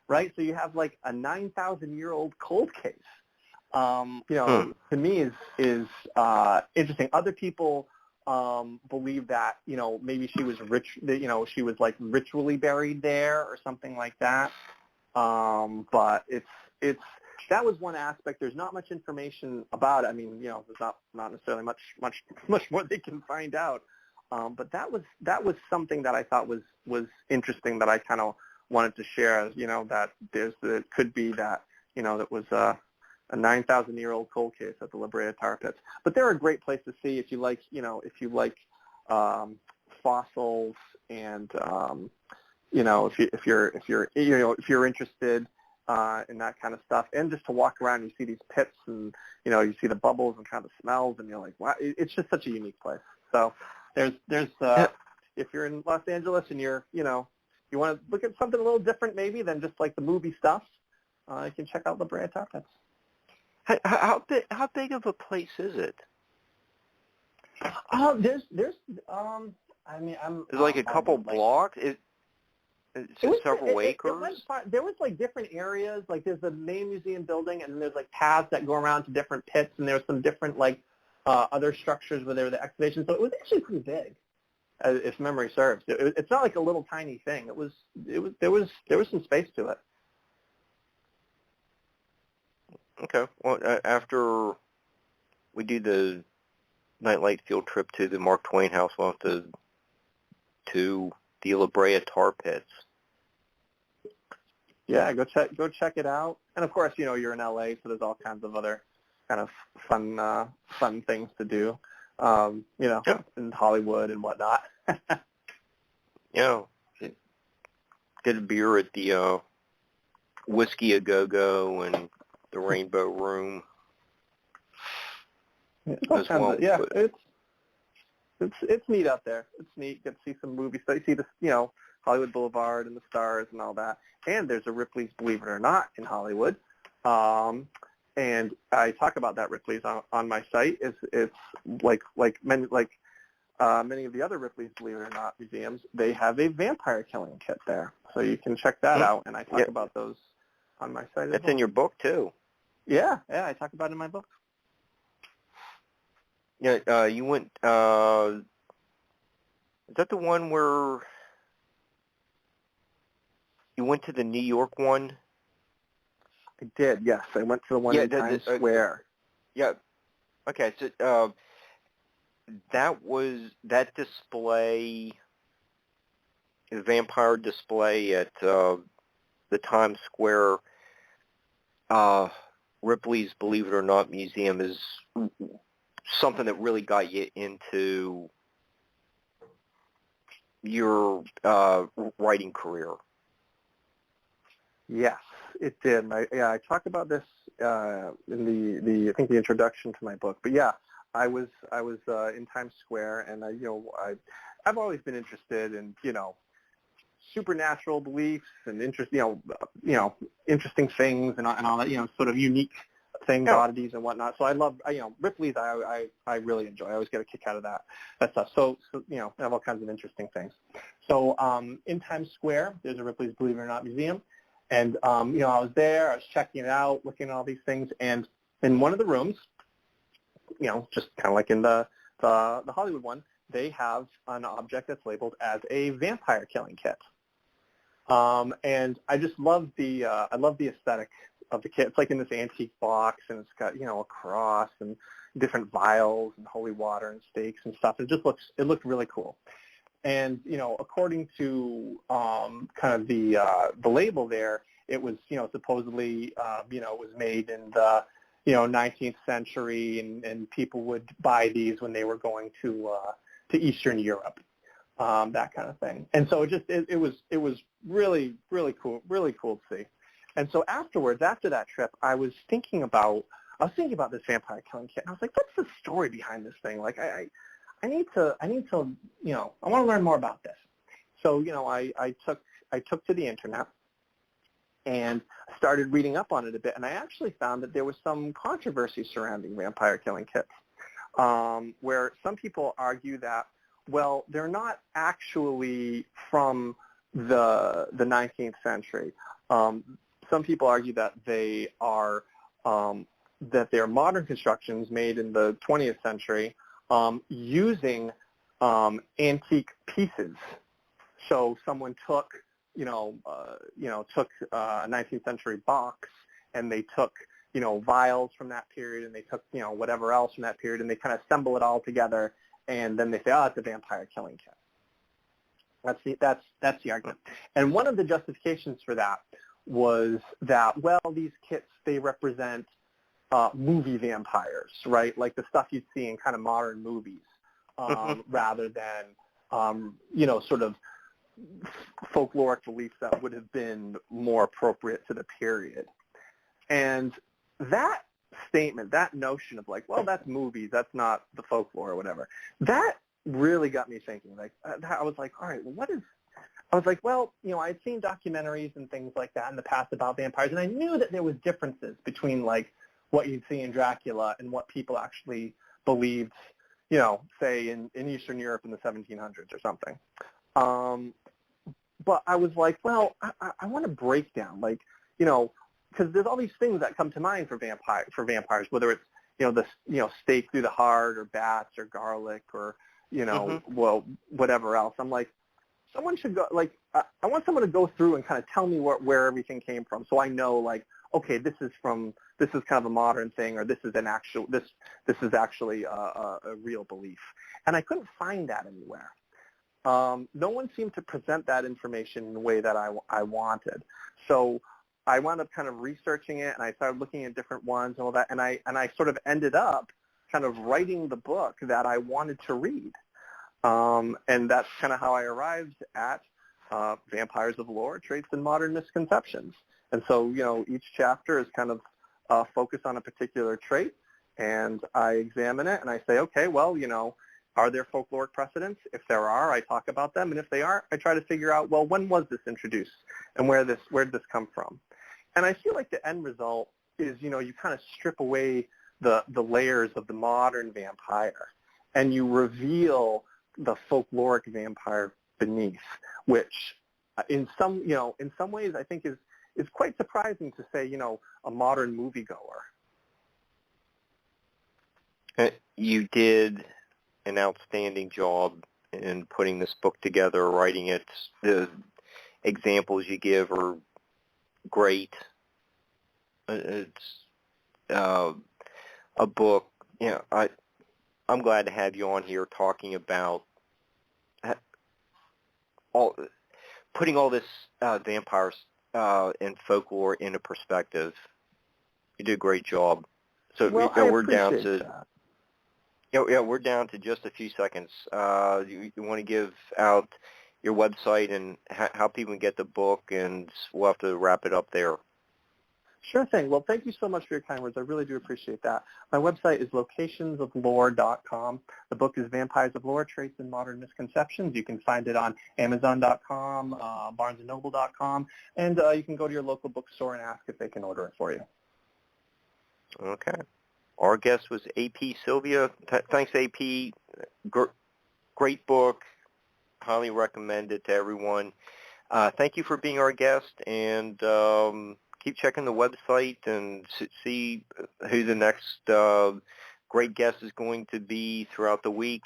right? So you have like a 9,000-year-old cold case. To me is interesting. Other people believe that maybe she was she was like ritually buried there or something like that. But it's that was one aspect. There's not much information about it. I mean, there's not necessarily much more they can find out. But that was something that I thought was interesting, that I kind of wanted to share. That it could be that that was a 9,000-year-old cold case at the La Brea tar pits. But they're a great place to see if you like fossils, and if you're interested and that kind of stuff. And just to walk around, you see these pits, and you see the bubbles and kind of the smells, and you're like, wow, it's just such a unique place. So there's if you're in Los Angeles and you want to look at something a little different maybe than just like the movie stuff, you can check out La Brea Tar Pits. How big of a place is it? There's Is it like a couple blocks? It's several acres? There was like different areas. Like there's the main museum building, and then there's like paths that go around to different pits, and there's some different like other structures where there were the excavations. So it was actually pretty big, if memory serves. It's not like a little tiny thing. There was some space to it. Okay. Well, after we do the nightlight field trip to the Mark Twain house, we'll have to the La Brea Tar Pits. Yeah, go check it out. And of course, you're in LA, so there's all kinds of other kind of fun things to do. In Hollywood and whatnot. Get a beer at the Whiskey A Go Go and the Rainbow Room. It's neat out there. It's neat. Get to see some movies. You see the Hollywood Boulevard and the stars and all that. And there's a Ripley's Believe It or Not in Hollywood. And I talk about that Ripley's on my site. It's like many of the other Ripley's Believe It or Not museums. They have a vampire killing kit there, so you can check that out. And I talk about those on my site. That's in your book too. Yeah, I talk about it in my book. Yeah, you went. Is that the one where you went to the New York one? I did, yes. I went to the one in Times Square. Yeah. Okay, so that display, the vampire display at the Times Square Ripley's Believe It or Not Museum is something that really got you into your writing career. Yes, it did. I talk about this in the I think the introduction to my book. But yeah, I was in Times Square, and I've always been interested in supernatural beliefs and interesting things and all that, sort of unique things, oddities and whatnot. So I love, Ripley's. I really enjoy. I always get a kick out of that stuff. So I have all kinds of interesting things. So in Times Square, there's a Ripley's Believe It or Not museum, and I was there. I was checking it out, looking at all these things, and in one of the rooms, just kind of like in the Hollywood one, they have an object that's labeled as a vampire killing kit. And I just love the aesthetic of the kit. It's like in this antique box, and it's got a cross and different vials and holy water and stakes and stuff. It looked really cool. And according to kind of the label there, it was supposedly was made in the 19th century, and people would buy these when they were going to Eastern Europe. That kind of thing. And so it was really, really cool to see. And so afterwards, after that trip, I was thinking about this vampire killing kit. And I was like, what's the story behind this thing? Like, I need to, I want to learn more about this. So, I took to the internet and started reading up on it a bit. And I actually found that there was some controversy surrounding vampire killing kits, where some people argue that, well, they're not actually from the 19th century. Some people argue that they are modern constructions made in the 20th century using antique pieces. So someone took a 19th century box, and they took vials from that period, and they took whatever else from that period, and they kind of assemble it all together. And then they say, it's a vampire killing kit. That's the argument. And one of the justifications for that was that, well, these kits, they represent movie vampires, right? Like the stuff you'd see in kind of modern movies, rather than, sort of folkloric beliefs that would have been more appropriate to the period. And that statement, that notion of like, well, that's movies, that's not the folklore or whatever, that really got me thinking. Like, I was like, all right, well, I was like, well, I'd seen documentaries and things like that in the past about vampires, and I knew that there was differences between like what you'd see in Dracula and what people actually believed, say in Eastern Europe in the 1700s or something. But I was like, well, I want to break down, like, because there's all these things that come to mind for vampires, whether it's, the stake through the heart or bats or garlic or, well, whatever else. I'm like, someone should go, like, I want someone to go through and kind of tell me where everything came from, so I know, like, okay, this is kind of a modern thing, or this is actually a real belief. And I couldn't find that anywhere. No one seemed to present that information in the way that I wanted. So I wound up kind of researching it, and I started looking at different ones and all that, and I sort of ended up kind of writing the book that I wanted to read. And that's kind of how I arrived at Vampires of Lore, Traits and Modern Misconceptions. And so, each chapter is kind of focused on a particular trait, and I examine it, and I say, okay, well, are there folkloric precedents? If there are, I talk about them, and if they aren't, I try to figure out, well, when was this introduced, and where did this come from? And I feel like the end result is, you kind of strip away the layers of the modern vampire, and you reveal the folkloric vampire beneath, which in some ways I think is quite surprising to say, a modern moviegoer. You did an outstanding job in putting this book together, writing it. The examples you give are great. It's a book, I'm glad to have you on here talking about putting all this vampires and folklore into perspective. You did a great job. So we're down to that. We're down to just a few seconds. You want to give out your website and how people can get the book, and we'll have to wrap it up there. Sure thing. Well, thank you so much for your kind words. I really do appreciate that. My website is locationsoflore.com. The book is Vampires of Lore, Traits and Modern Misconceptions. You can find it on Amazon.com, BarnesandNoble.com, and you can go to your local bookstore and ask if they can order it for you. Okay. Our guest was AP Sylvia. Thanks, AP. Great book. Highly recommend it to everyone. Thank you for being our guest, and keep checking the website and see who the next great guest is going to be throughout the week.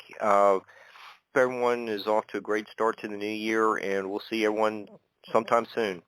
Everyone is off to a great start to the new year, and we'll see everyone sometime soon.